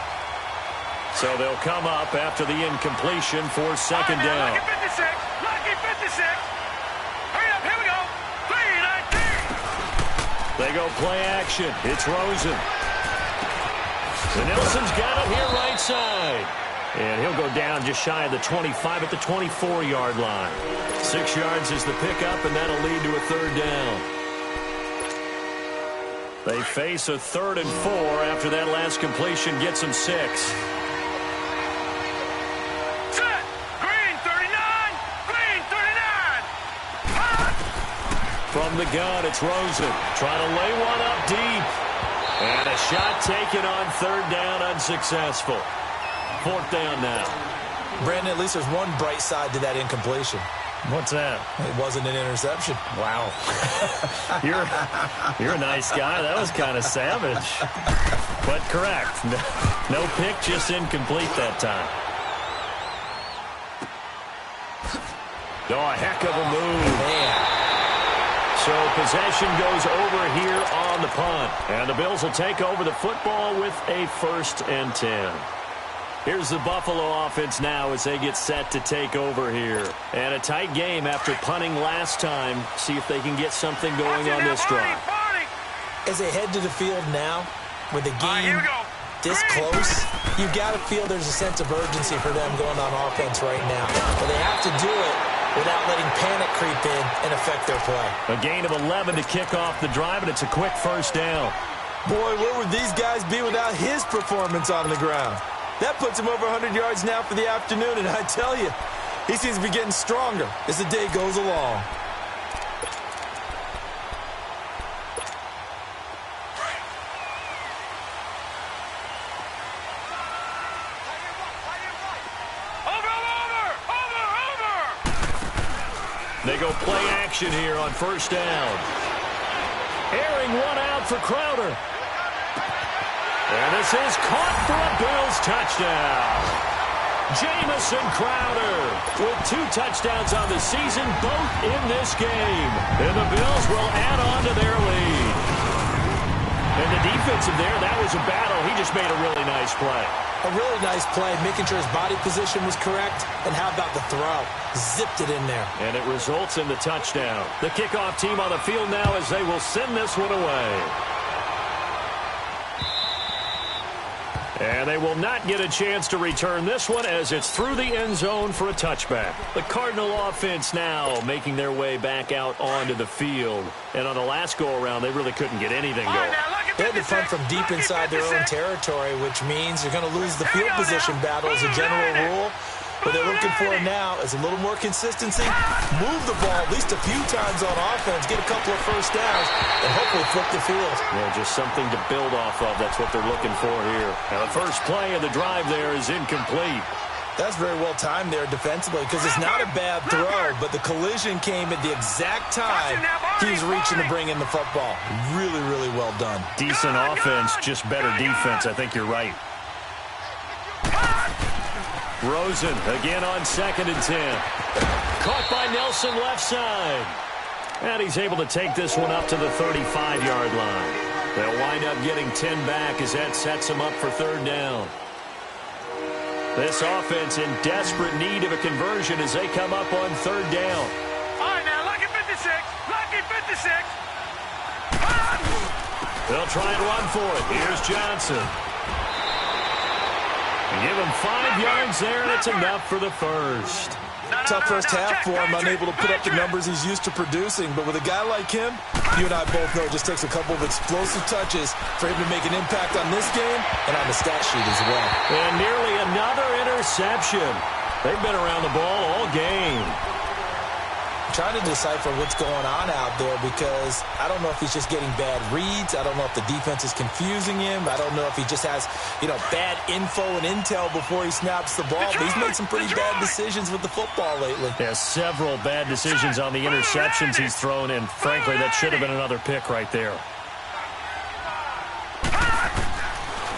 So they'll come up after the incompletion for 2nd down. Lucky 56. Lucky 56. Hurry up. Here we go. 3-19. They go play action. It's Rosen. And Nelson's got it here right side. And he'll go down just shy of the 25 at the 24-yard line. 6 yards is the pickup, and that'll lead to a 3rd down. They face a 3rd and 4 after that last completion gets them 6. From the gun, it's Rosen. Trying to lay one up deep. And a shot taken on 3rd down, unsuccessful. 4th down now. Brandon, at least there's one bright side to that incompletion. What's that? It wasn't an interception. Wow. You're a nice guy. That was kind of savage. But correct. No pick, just incomplete that time. Oh, a heck of a move. Man. So possession goes over here on the punt. And the Bills will take over the football with a 1st and 10. Here's the Buffalo offense now as they get set to take over here. And a tight game after punting last time. See if they can get something going on this drive. As they head to the field now, with the game this close, you've got to feel there's a sense of urgency for them going on offense right now. But they have to do it without letting panic creep in and affect their play. A gain of 11 to kick off the drive, and it's a quick 1st down. Boy, where would these guys be without his performance on the ground? That puts him over 100 yards now for the afternoon, and I tell you, he seems to be getting stronger as the day goes along. They go play action here on 1st down. Airing one out for Crowder. And this is caught for a Bills touchdown. Jamison Crowder with 2 touchdowns on the season, both in this game. And the Bills will add on to their lead. And the defensive there, that was a battle. He just made a really nice play. A really nice play, making sure his body position was correct. And how about the throw? Zipped it in there. And it results in the touchdown. The kickoff team on the field now as they will send this one away. And they will not get a chance to return this one as it's through the end zone for a touchback. The Cardinal offense now making their way back out onto the field. And on the last go-around, they really couldn't get anything going. They had to punt from deep inside their own territory, which means you're going to lose the field position battle as a general rule. What they're looking for now is a little more consistency, move the ball at least a few times on offense, get a couple of 1st downs, and hopefully flip the field. Yeah, just something to build off of. That's what they're looking for here. Now, the first play of the drive there is incomplete. That's very well timed there defensively because it's not a bad throw, but the collision came at the exact time he was reaching to bring in the football. Really, really well done. Decent offense, just better defense. I think you're right. Rosen again on 2nd and 10. Caught by Nelson left side. And he's able to take this one up to the 35-yard line. They'll wind up getting 10 back as that sets them up for 3rd down. This offense in desperate need of a conversion as they come up on 3rd down. All right, now, lucky 56. Lucky 56. They'll try and run for it. Here's Johnson. Give him 5 yards there, and it's enough for the 1st. Tough first half for him, unable to put up the numbers he's used to producing. But with a guy like him, you and I both know it just takes a couple of explosive touches for him to make an impact on this game and on the stat sheet as well. And nearly another interception. They've been around the ball all game. I'm trying to decipher what's going on out there because I don't know if he's just getting bad reads. I don't know if the defense is confusing him. I don't know if he just has, bad info and intel before he snaps the ball. But he's made some pretty bad decisions with the football lately. Yeah, several bad decisions on the interceptions he's thrown, and frankly, that should have been another pick right there.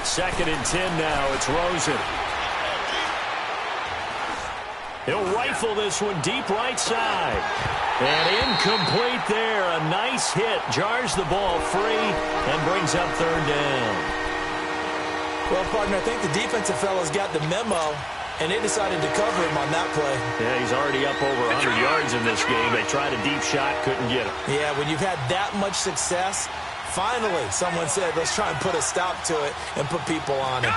2nd and 10 now. It's Rosen. He'll rifle this one deep right side. And incomplete there. A nice hit. Jars the ball free and brings up 3rd down. Well, partner, I think the defensive fellas got the memo, and they decided to cover him on that play. Yeah, he's already up over 100 yards in this game. They tried a deep shot, couldn't get him. Yeah, when you've had that much success, finally someone said, let's try and put a stop to it and put people on him.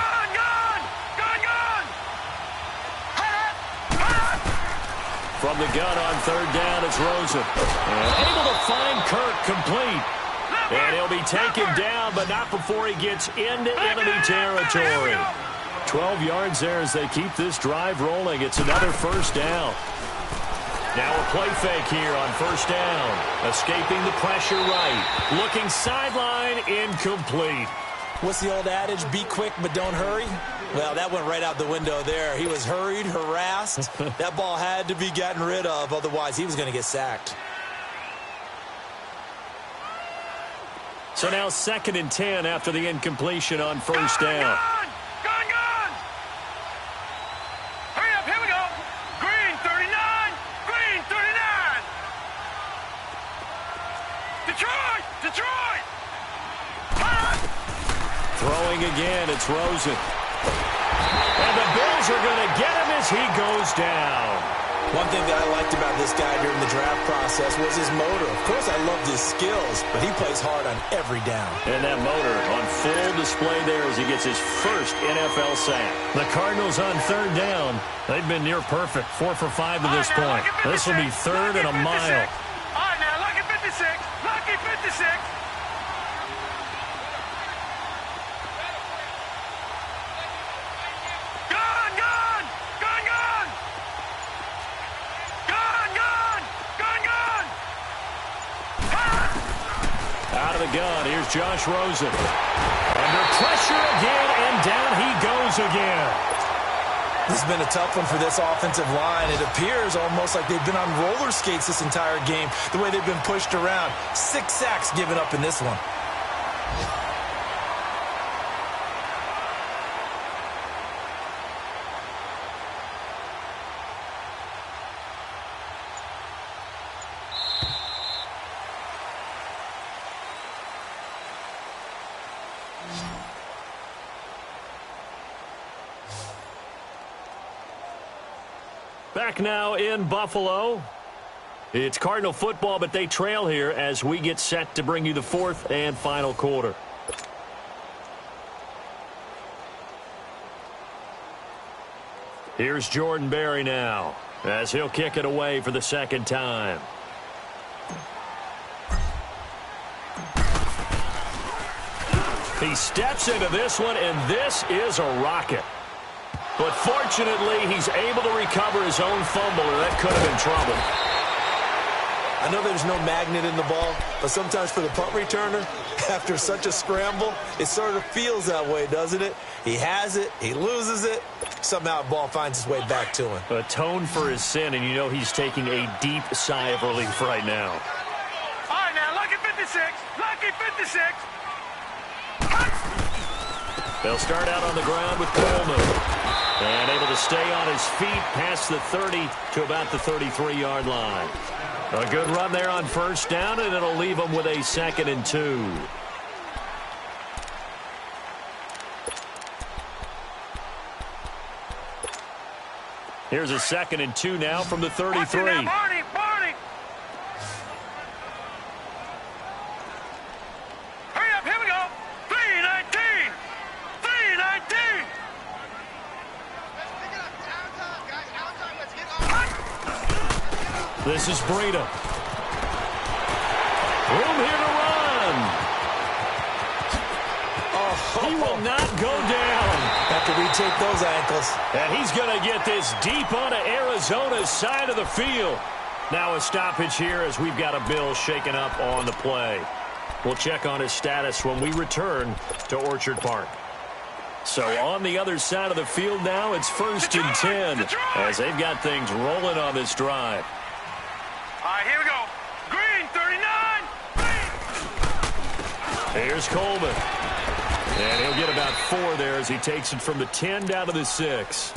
From the gun on 3rd down, it's Rosen. And able to find Kirk complete. And he'll be taken down, but not before he gets into enemy territory. 12 yards there as they keep this drive rolling. It's another 1st down. Now a play fake here on 1st down. Escaping the pressure right. Looking sideline, incomplete. What's the old adage? Be quick, but don't hurry. Well, that went right out the window there. He was hurried, harassed. That ball had to be gotten rid of, otherwise he was going to get sacked. So now 2nd and 10 after the incompletion on 1st down. Gone! Hurry up, here we go. Green 39, Green 39. again. It's Rosen. And the Bills are going to get him as he goes down. One thing that I liked about this guy during the draft process was his motor. Of course, I loved his skills, but he plays hard on every down. And that motor on full display there as he gets his first NFL sack. The Cardinals on third down. They've been near perfect, 4 for 5 to this point. This will be third and a mile. All right, now, lucky 56. Lucky 56. Out of the gun, here's Josh Rosen. Under pressure again, and down he goes again. This has been a tough one for this offensive line. It appears almost like they've been on roller skates this entire game, the way they've been pushed around. 6 sacks given up in this one. Back now in Buffalo. It's Cardinal football, but they trail here as we get set to bring you the fourth and final quarter. Here's Jordan Berry now as he'll kick it away for the second time. He steps into this one, and this is a rocket. But fortunately, he's able to recover his own fumble, or that could have been trouble. I know there's no magnet in the ball, but sometimes for the punt returner, after such a scramble, it sort of feels that way, doesn't it? He has it, he loses it, somehow the ball finds its way back to him. Atone for his sin, and you know he's taking a deep sigh of relief right now. All right, now, lucky 56. Lucky 56. They'll start out on the ground with Coleman. And able to stay on his feet past the 30 to about the 33-yard line. A good run there on first down, and it'll leave them with a 2nd and 2. Here's a 2nd and 2 now from the 33. Barney, Barney. Hurry up, here we go. 3:19. 3:19. This is Breida. Room here to run. He will not go down. Have to retake those ankles. And he's going to get this deep onto Arizona's side of the field. Now a stoppage here as we've got a Bill shaken up on the play. We'll check on his status when we return to Orchard Park. So on the other side of the field now, it's 1st and 10 as they've got things rolling on this drive. All right, here we go. Green, 39. Green. Here's Coleman. And he'll get about 4 there as he takes it from the 10 down to the 6.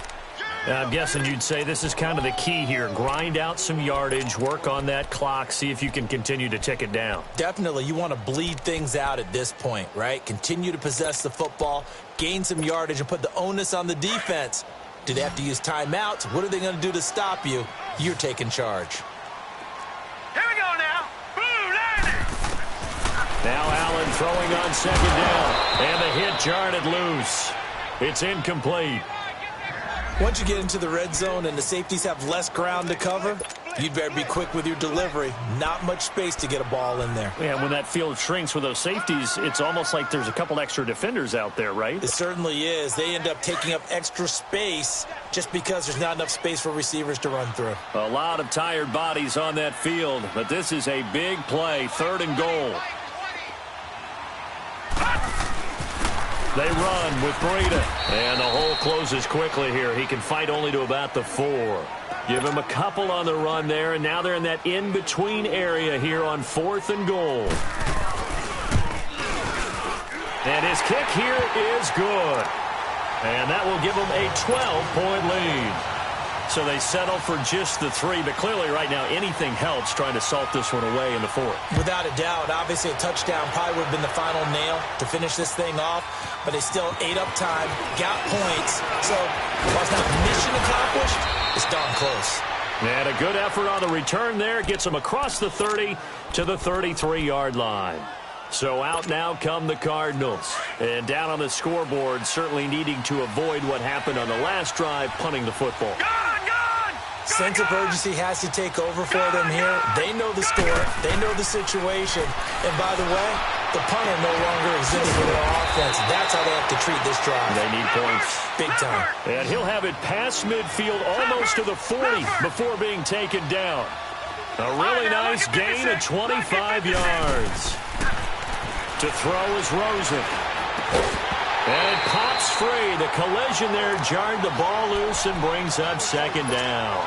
I'm guessing you'd say this is kind of the key here. Grind out some yardage, work on that clock, see if you can continue to tick it down. Definitely, you want to bleed things out at this point, right? Continue to possess the football, gain some yardage, and put the onus on the defense. Do they have to use timeouts? What are they going to do to stop you? You're taking charge. Here we go now. Blue Niners. Now Allen throwing on 2nd down. And the hit jarred it loose. It's incomplete. Once you get into the red zone and the safeties have less ground to cover, you'd better be quick with your delivery. Not much space to get a ball in there. Yeah, when that field shrinks with those safeties, it's almost like there's a couple extra defenders out there, right? It certainly is. They end up taking up extra space just because there's not enough space for receivers to run through. A lot of tired bodies on that field, but this is a big play, 3rd and goal. They run with Breida. And the hole closes quickly here. He can fight only to about the 4. Give him a couple on the run there, and now they're in that in-between area here on 4th and goal. And his kick here is good. And that will give him a 12-point lead. So they settle for just the 3, but clearly right now anything helps trying to salt this one away in the 4th. Without a doubt, obviously a touchdown probably would have been the final nail to finish this thing off, but they still ate up time, got points. So while it's not mission accomplished, it's darn close. And a good effort on the return there gets them across the 30 to the 33-yard line. So out now come the Cardinals. And down on the scoreboard, certainly needing to avoid what happened on the last drive, punting the football. Sense of urgency has to take over for them here. They know the score. They know the situation. And by the way, the punter no longer exists for their offense. That's how they have to treat this drive. They need points. Big time. And he'll have it past midfield almost to the 40 before being taken down. A really nice gain of 25 yards. To throw is Rosen. And it pops free. The collision there jarred the ball loose and brings up 2nd down.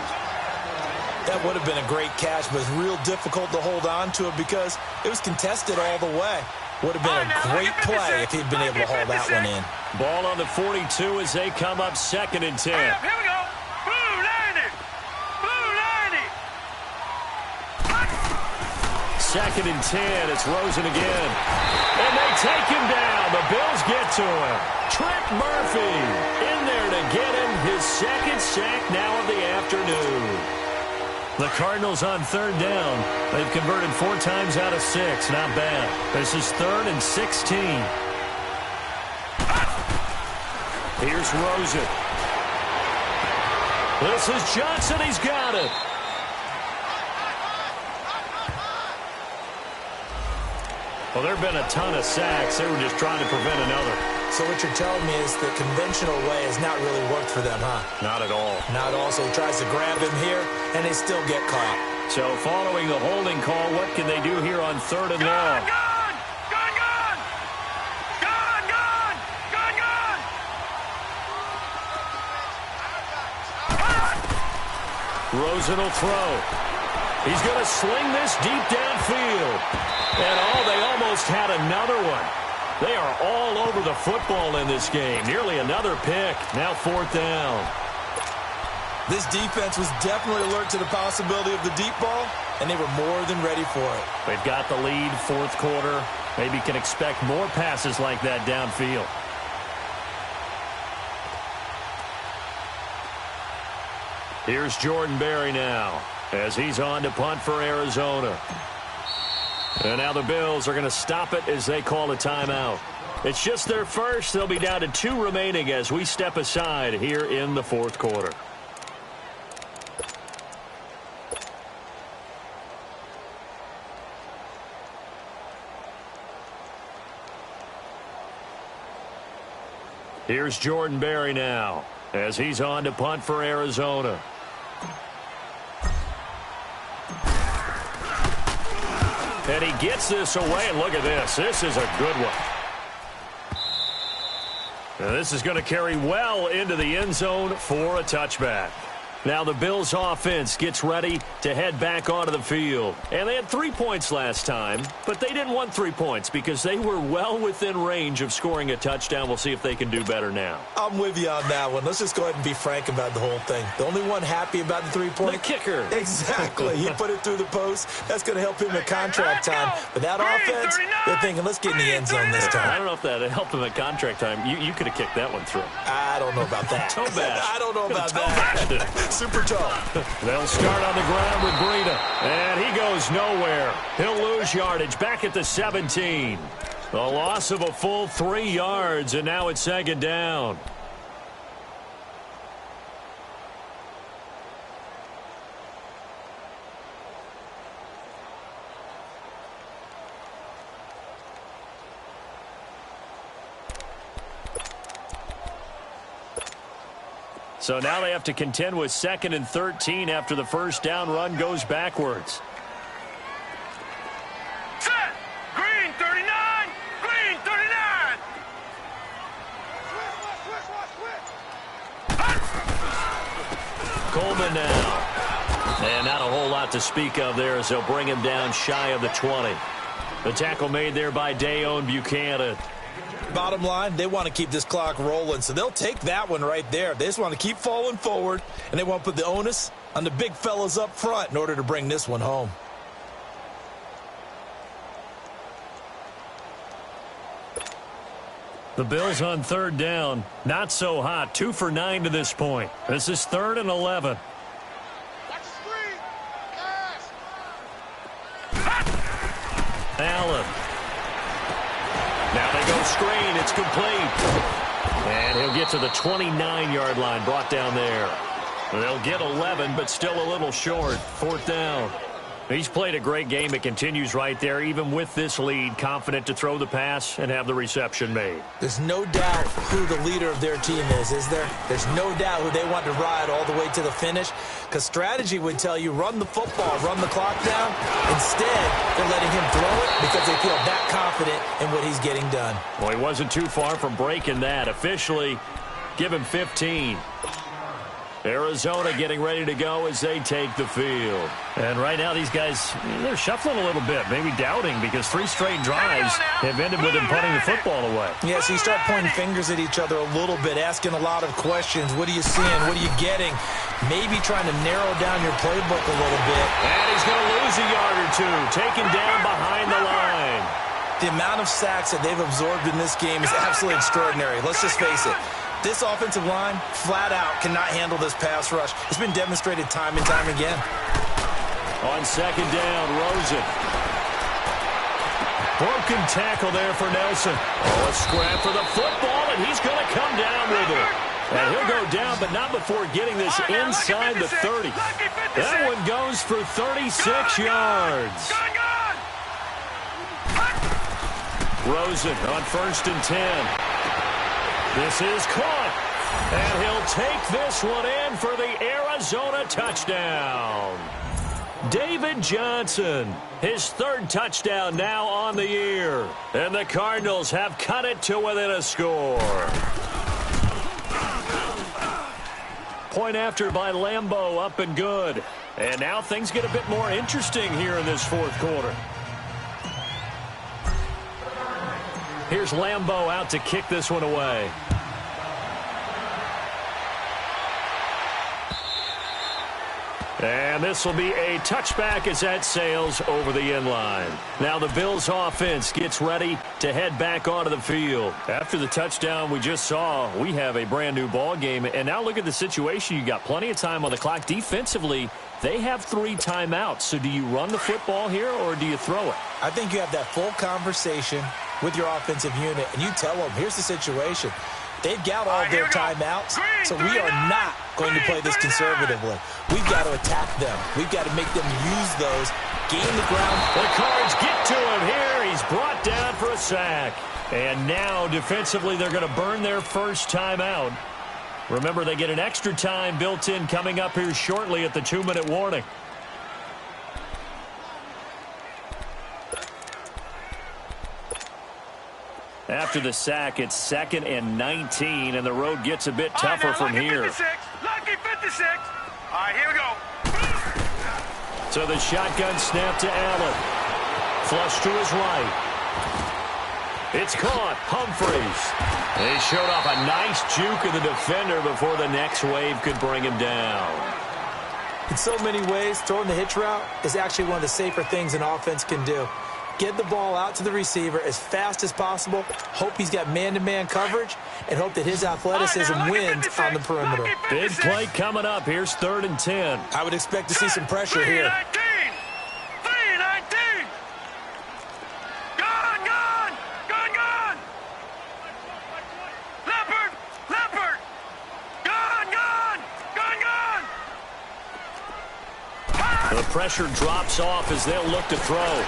That would have been a great catch, but it's real difficult to hold on to it because it was contested all the way. Would have been a great play if he'd been able to haul that one in. Ball on the 42 as they come up 2nd and 10. Here we go. Blue 90. Blue 90. 2nd and 10. It's Rosen again. And they take him down. The Bills get to him. Trent Murphy in there to get him his 2nd sack now of the afternoon. The Cardinals on 3rd down. They've converted 4 times out of 6. Not bad. This is 3rd and 16. Here's Rosen. This is Johnson. He's got it. Well, there have been a ton of sacks. They were just trying to prevent another. So what you're telling me is the conventional way has not really worked for them, huh? Not at all. Not all. So he tries to grab him here, and they still get caught. So following the holding call, what can they do here on 3rd and long? Gun! Gun! Gun! Gun! Gun! Gun! Gun! Rosen will throw. He's going to sling this deep downfield. And they almost had another one. They are all over the football in this game. Nearly another pick. Now 4th down. This defense was definitely alert to the possibility of the deep ball, and they were more than ready for it. They've got the lead, 4th quarter. Maybe can expect more passes like that downfield. Here's Jordan Berry now as he's on to punt for Arizona. And now the Bills are going to stop it as they call a timeout. It's just their first. They'll be down to 2 remaining as we step aside here in the 4th quarter. Here's Jordan Berry now as he's on to punt for Arizona. And he gets this away, and look at this. This is a good one. Now this is going to carry well into the end zone for a touchback. Now the Bills offense gets ready to head back onto the field. And they had 3 points last time, but they didn't want 3 points because they were well within range of scoring a touchdown. We'll see if they can do better now. I'm with you on that one. Let's just go ahead and be frank about the whole thing. The only one happy about the 3-point. The kicker. Exactly. He put it through the post. That's going to help him at contract time. But that offense, they're thinking, let's get in the end zone this time. I don't know if that helped him at contract time. You could have kicked that one through. I don't know about that. Toe bash. I don't know about that. Super toe. They'll start on the ground with Breida. And he goes nowhere. He'll lose yardage back at the 17. A loss of a full 3 yards, and now it's 2nd down. So now they have to contend with 2nd and 13 after the first down run goes backwards. Set! Green 39! Green 39! Coleman now. And not a whole lot to speak of there as they'll bring him down shy of the 20. The tackle made there by Dayon Buchanan. Bottom line, they want to keep this clock rolling, so they'll take that one right there. They just want to keep falling forward, and they want to put the onus on the big fellas up front in order to bring this one home. The Bills on third down. Not so hot. 2 for 9 to this point. This is 3rd and 11. Allen. Now they go screen. It's complete. And he'll get to the 29-yard line. Brought down there. They'll get 11, but still a little short. 4th down. He's played a great game. It continues right there, even with this lead, confident to throw the pass and have the reception made. There's no doubt who the leader of their team is there? There's no doubt who they want to ride all the way to the finish, because strategy would tell you run the football, run the clock down. Instead, they're letting him throw it because they feel that confident in what he's getting done. Well, he wasn't too far from breaking that. Officially, give him 15. Arizona getting ready to go as they take the field. And right now these guys, they're shuffling a little bit, maybe doubting, because 3 straight drives have ended with them punting the football away. Yeah, so you start pointing fingers at each other a little bit, asking a lot of questions. What are you seeing? What are you getting? Maybe trying to narrow down your playbook a little bit. And he's going to lose a yard or two, taken down behind the line. The amount of sacks that they've absorbed in this game is absolutely extraordinary. Let's just face it. This offensive line, flat out, cannot handle this pass rush. It's been demonstrated time and time again. On 2nd down, Rosen. Broken tackle there for Nelson. Oh, a scrap for the football, and he's going to come down with it. And he'll go down, but not before getting this inside the 30. That one goes for 36 yards. Rosen on 1st and 10. This is caught, and he'll take this one in for the Arizona touchdown. David Johnson, his 3rd touchdown now on the year, and the Cardinals have cut it to within a score. Point after by Lambeau, up and good. And now things get a bit more interesting here in this 4th quarter. Here's Lambeau out to kick this one away. And this will be a touchback as that sails over the end line. Now the Bills offense gets ready to head back onto the field. After the touchdown we just saw, we have a brand new ball game. And now look at the situation. You got plenty of time on the clock. Defensively, they have 3 timeouts. So do you run the football here or do you throw it? I think you have that full conversation with your offensive unit, and you tell them, here's the situation. They've got all their timeouts, so we are not going to play this conservatively. We've got to attack them. We've got to make them use those, gain the ground. The Cards get to him here. He's brought down for a sack. And now, defensively, they're going to burn their first timeout. Remember, they get an extra time built in coming up here shortly at the 2-minute warning. After the sack, it's 2nd and 19, and the road gets a bit tougher from here. Lucky 56. All right, here we go. So the shotgun snap to Allen. Flush to his right. It's caught. Humphreys. They showed off a nice juke of the defender before the next wave could bring him down. In so many ways, throwing the hitch route is actually one of the safer things an offense can do. Get the ball out to the receiver as fast as possible, hope he's got man-to-man coverage, and hope that his athleticism wins on the perimeter. Big play coming up. Here's 3rd and 10. I would expect to see some pressure here. 3-19. Gone. Leopard. Gone. The pressure drops off as they'll look to throw.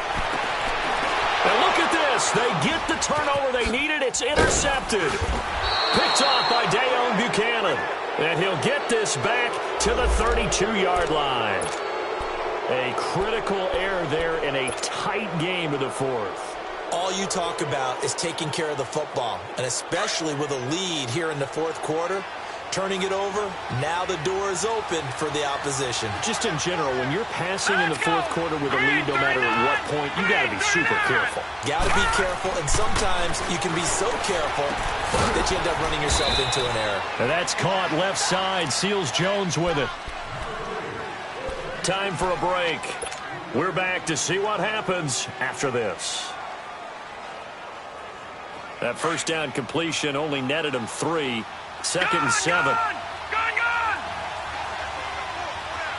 And look at this. They get the turnover they needed. It's intercepted. Picked off by Deone Bucannon. And he'll get this back to the 32-yard line. A critical error there in a tight game of the 4th. All you talk about is taking care of the football. And especially with a lead here in the 4th quarter, turning it over. Now the door is open for the opposition. Just in general, when you're passing in the fourth quarter with a lead, no matter at what point, you got to be super careful. Got to be careful, and sometimes you can be so careful that you end up running yourself into an error. And that's caught left side. Seals-Jones with it. Time for a break. We're back to see what happens after this. That first down completion only netted him 3. Second and 7. Gun!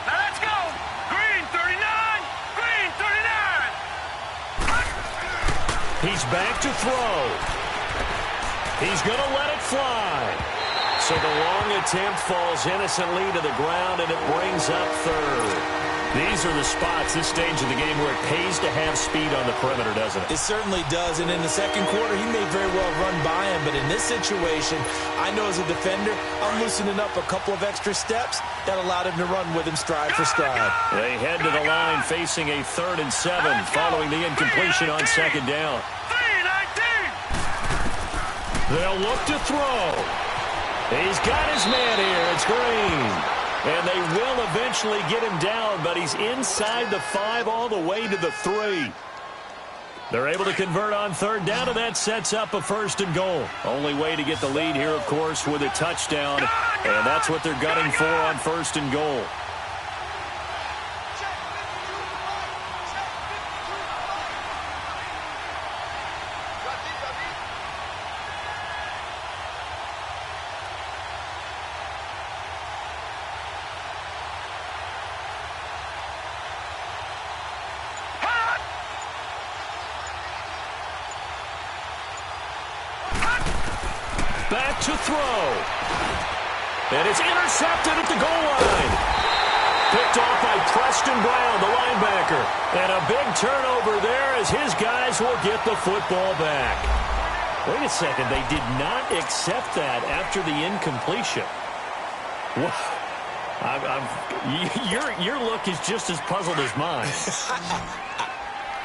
Now let's go! Green 39! Green 39! He's back to throw. He's going to let it fly. So the long attempt falls innocently to the ground, and it brings up third. These are the spots, this stage of the game, where it pays to have speed on the perimeter, doesn't it? It certainly does, and in the second quarter, he may very well run by him, but in this situation, I know as a defender, I'm loosening up a couple of extra steps that allowed him to run with him stride for stride. They head to the line facing a 3rd and 7 following the incompletion on second down. 3-19! They'll look to throw. He's got his man here. It's Green. And they will eventually get him down, but he's inside the 5 all the way to the 3. They're able to convert on third down, and that sets up a 1st and goal. Only way to get the lead here, of course, with a touchdown, and that's what they're gunning for on 1st and goal. Back to throw. And it's intercepted at the goal line. Picked off by Preston Brown, the linebacker. And a big turnover there as his guys will get the football back. Wait a second. They did not accept that after the incompletion. Your look is just as puzzled as mine.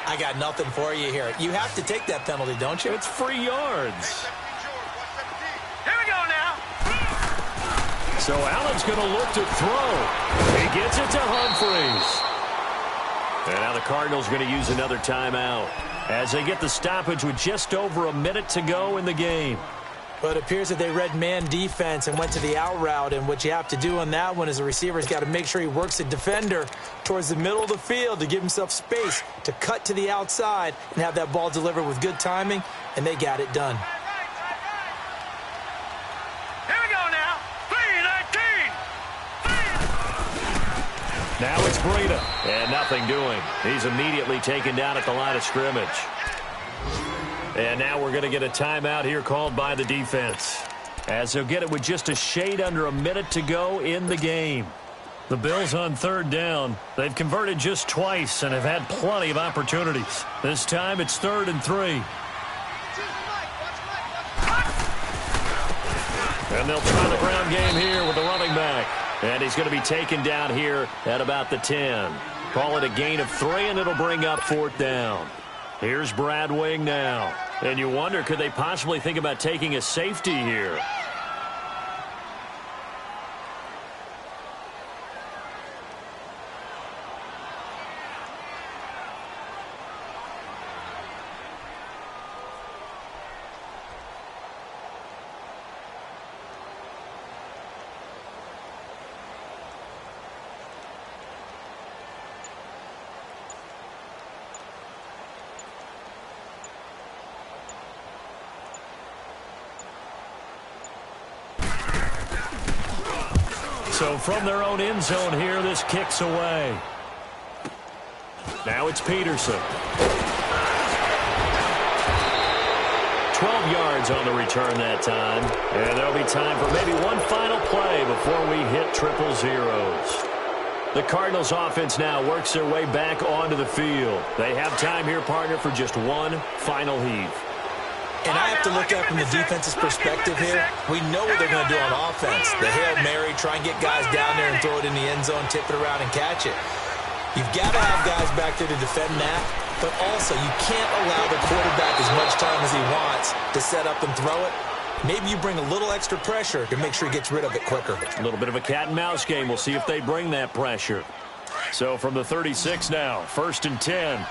I got nothing for you here. You have to take that penalty, don't you? It's free yards. So Allen's going to look to throw. He gets it to Humphreys. And now the Cardinals going to use another timeout as they get the stoppage with just over a minute to go in the game. But it appears that they read man defense and went to the out route, and what you have to do on that one is the receiver's got to make sure he works the defender towards the middle of the field to give himself space to cut to the outside and have that ball delivered with good timing, and they got it done. Now it's Breida, and nothing doing. He's immediately taken down at the line of scrimmage. And now we're going to get a timeout here called by the defense, as they'll get it with just a shade under a minute to go in the game. The Bills on third down. They've converted just twice and have had plenty of opportunities. This time it's 3rd and 3. And they'll try the ground game here with the running back. And he's going to be taken down here at about the 10. Call it a gain of 3, and it'll bring up 4th down. Here's Brad Wing now. And you wonder, could they possibly think about taking a safety here? So from their own end zone here, this kicks away. Now it's Peterson. 12 yards on the return that time. And there'll be time for maybe one final play before we hit triple zeros. The Cardinals offense now works their way back onto the field. They have time here, partner, for just one final heave. And I have to look at it from the defense's perspective here. We know what they're going to do on offense. The Hail Mary, try and get guys down there and throw it in the end zone, tip it around and catch it. You've got to have guys back there to defend that, but also you can't allow the quarterback as much time as he wants to set up and throw it. Maybe you bring a little extra pressure to make sure he gets rid of it quicker. A little bit of a cat and mouse game. We'll see if they bring that pressure. So from the 36 now, 1st and 10.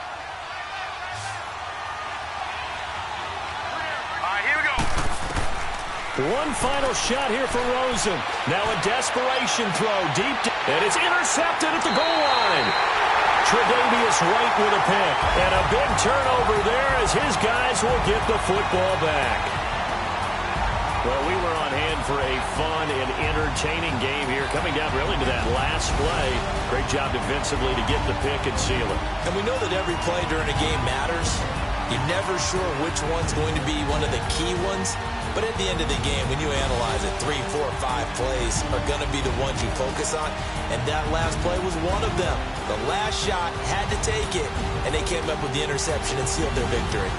One final shot here for Rosen. Now a desperation throw deep, and it's intercepted at the goal line. Tre'Davious White with a pick, and a big turnover there as his guys will get the football back. Well, we were on hand for a fun and entertaining game here, coming down really to that last play. Great job defensively to get the pick and seal it. And we know that every play during a game matters. You're never sure which one's going to be one of the key ones. But at the end of the game, when you analyze it, 3, 4, 5 plays are going to be the ones you focus on. And that last play was one of them. The last shot had to take it, and they came up with the interception and sealed their victory.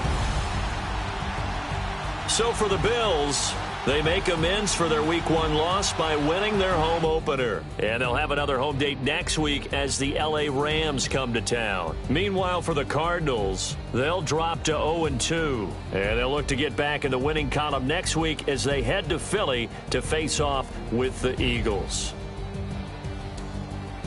So for the Bills, they make amends for their Week 1 loss by winning their home opener. And they'll have another home date next week as the LA Rams come to town. Meanwhile, for the Cardinals, they'll drop to 0-2. And they'll look to get back in the winning column next week as they head to Philly to face off with the Eagles.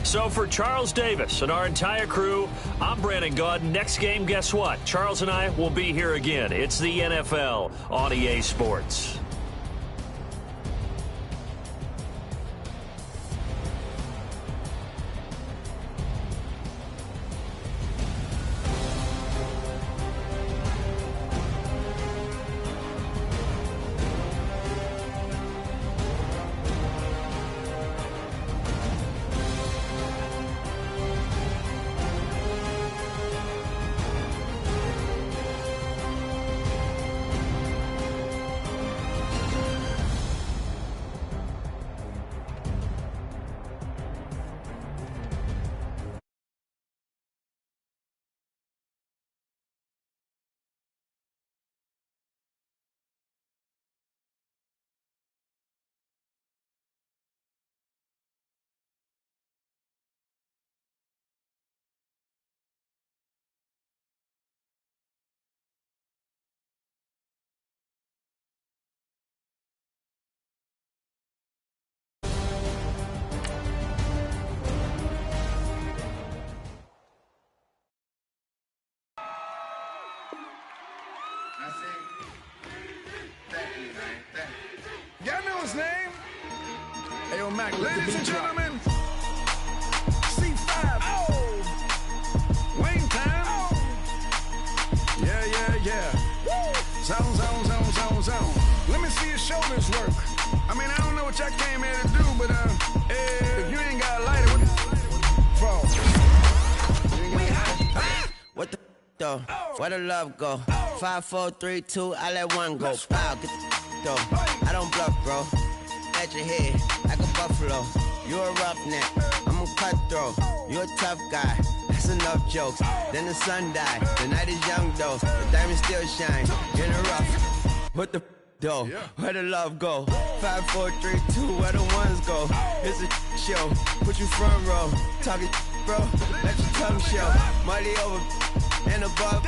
So for Charles Davis and our entire crew, I'm Brandon Gaudin. Next game, guess what? Charles and I will be here again. It's the NFL on EA Sports. Y'all know his name? Hey, yo, Mac, ladies and gentlemen, C5. Oh! Wayne time. Oh! Yeah. Zone. Let me see your shoulders work. I mean, I don't know what y'all came here to do, but, if you ain't got a lighter, what the What the though? Where the love go? 5, 4, 3, 2, I let one go. Wow, get the though. I don't bluff, bro. At your head, like a buffalo. You a roughneck, I'm a cutthroat. You a tough guy, that's enough jokes. Then the sun died, the night is young though. The diamonds still shine, in the rough. What the though? Where the love go? 5, 4, 3, 2, where the ones go? It's a show, put you front row. Talking bro, let your tongue show. Money over and above,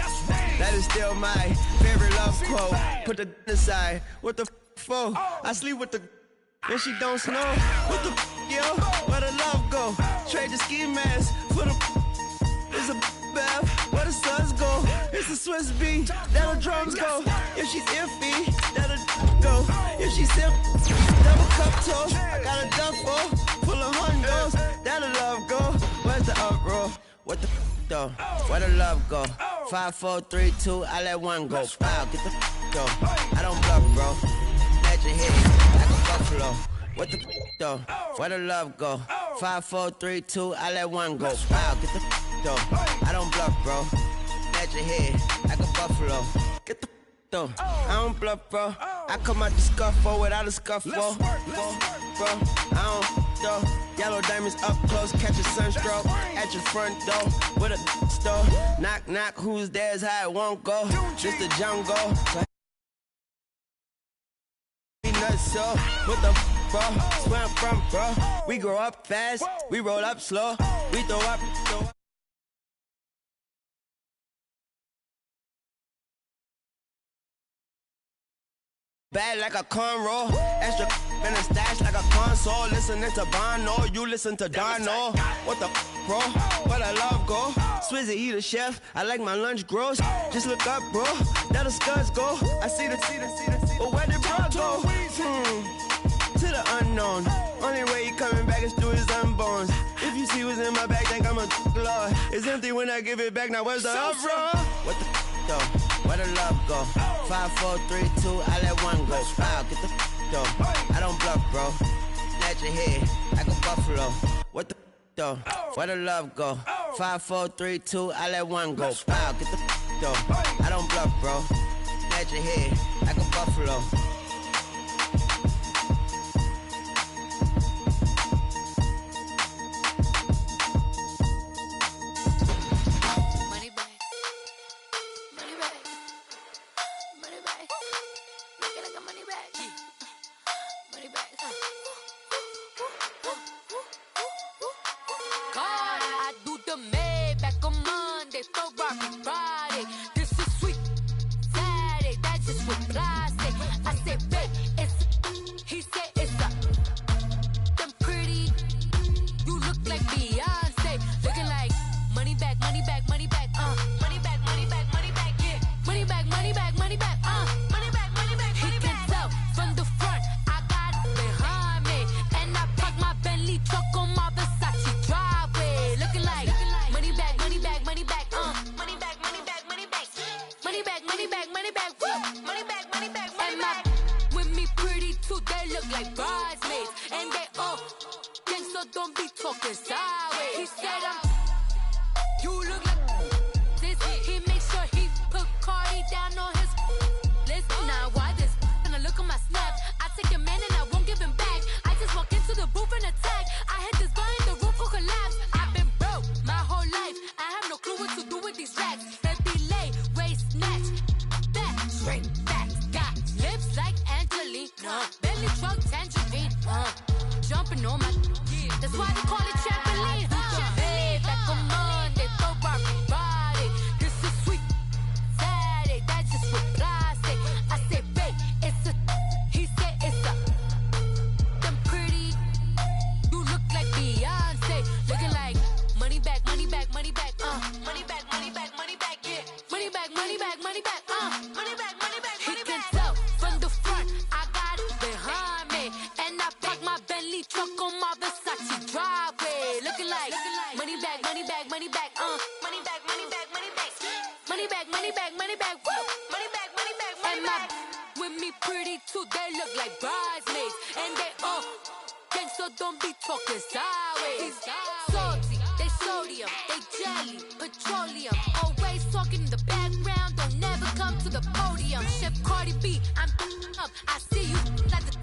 that is still my favorite love quote. Put the aside, what the for? I sleep with the and she don't snow. What the yo? Where the love go? Trade the ski mask for the it's a bath. Where the suns go? It's a Swiss beat. That'll drums go. If she's iffy, that'll go. If she's simp, double cup toast. I got a duffel full of hundos. That'll love go. Where's the uproar? What the though? Where the love go? 5, 4, 3, 2, I let one go. Wow, get the though. I don't bluff, bro. At your head, like a buffalo. What the though? Where the love go? 5, 4, 3, 2, I let one go. Wow, get the though. I don't bluff, bro. At your head, like a buffalo. Get the though. I don't bluff, bro. I come out the scuffle without a scuffle. Bro, I don't though. Yellow diamonds up close, catch a sunstroke at your front door with a store. Knock, knock, who's there's how it won't go. Just the jungle. So so what the bro? Where I'm from, bro? We grow up fast, we roll up slow, we throw up. bad like a cornrow. Extra in a stash like a console. Listening to Bono, you listen to Darno. What the bro? Where the love go? Swizzy, he the chef. I like my lunch gross. Just look up, bro. There the scuds go. I see the. But where did bro go? To the unknown. Only way he coming back is through his unborns. If you see what's in my bag, think I'm a lord. It's empty when I give it back. Now where's the uproar? What the though? Where the love go? 5, 4, 3, 2, I let one go. Wow, get the though. I don't bluff, bro. At your head like a buffalo. What the though? Where the love go? 5, 4, 3, 2, I let one go. Wow, get the though. I don't bluff, bro. At your head like a buffalo. Cardi B, I'm up. I see you like the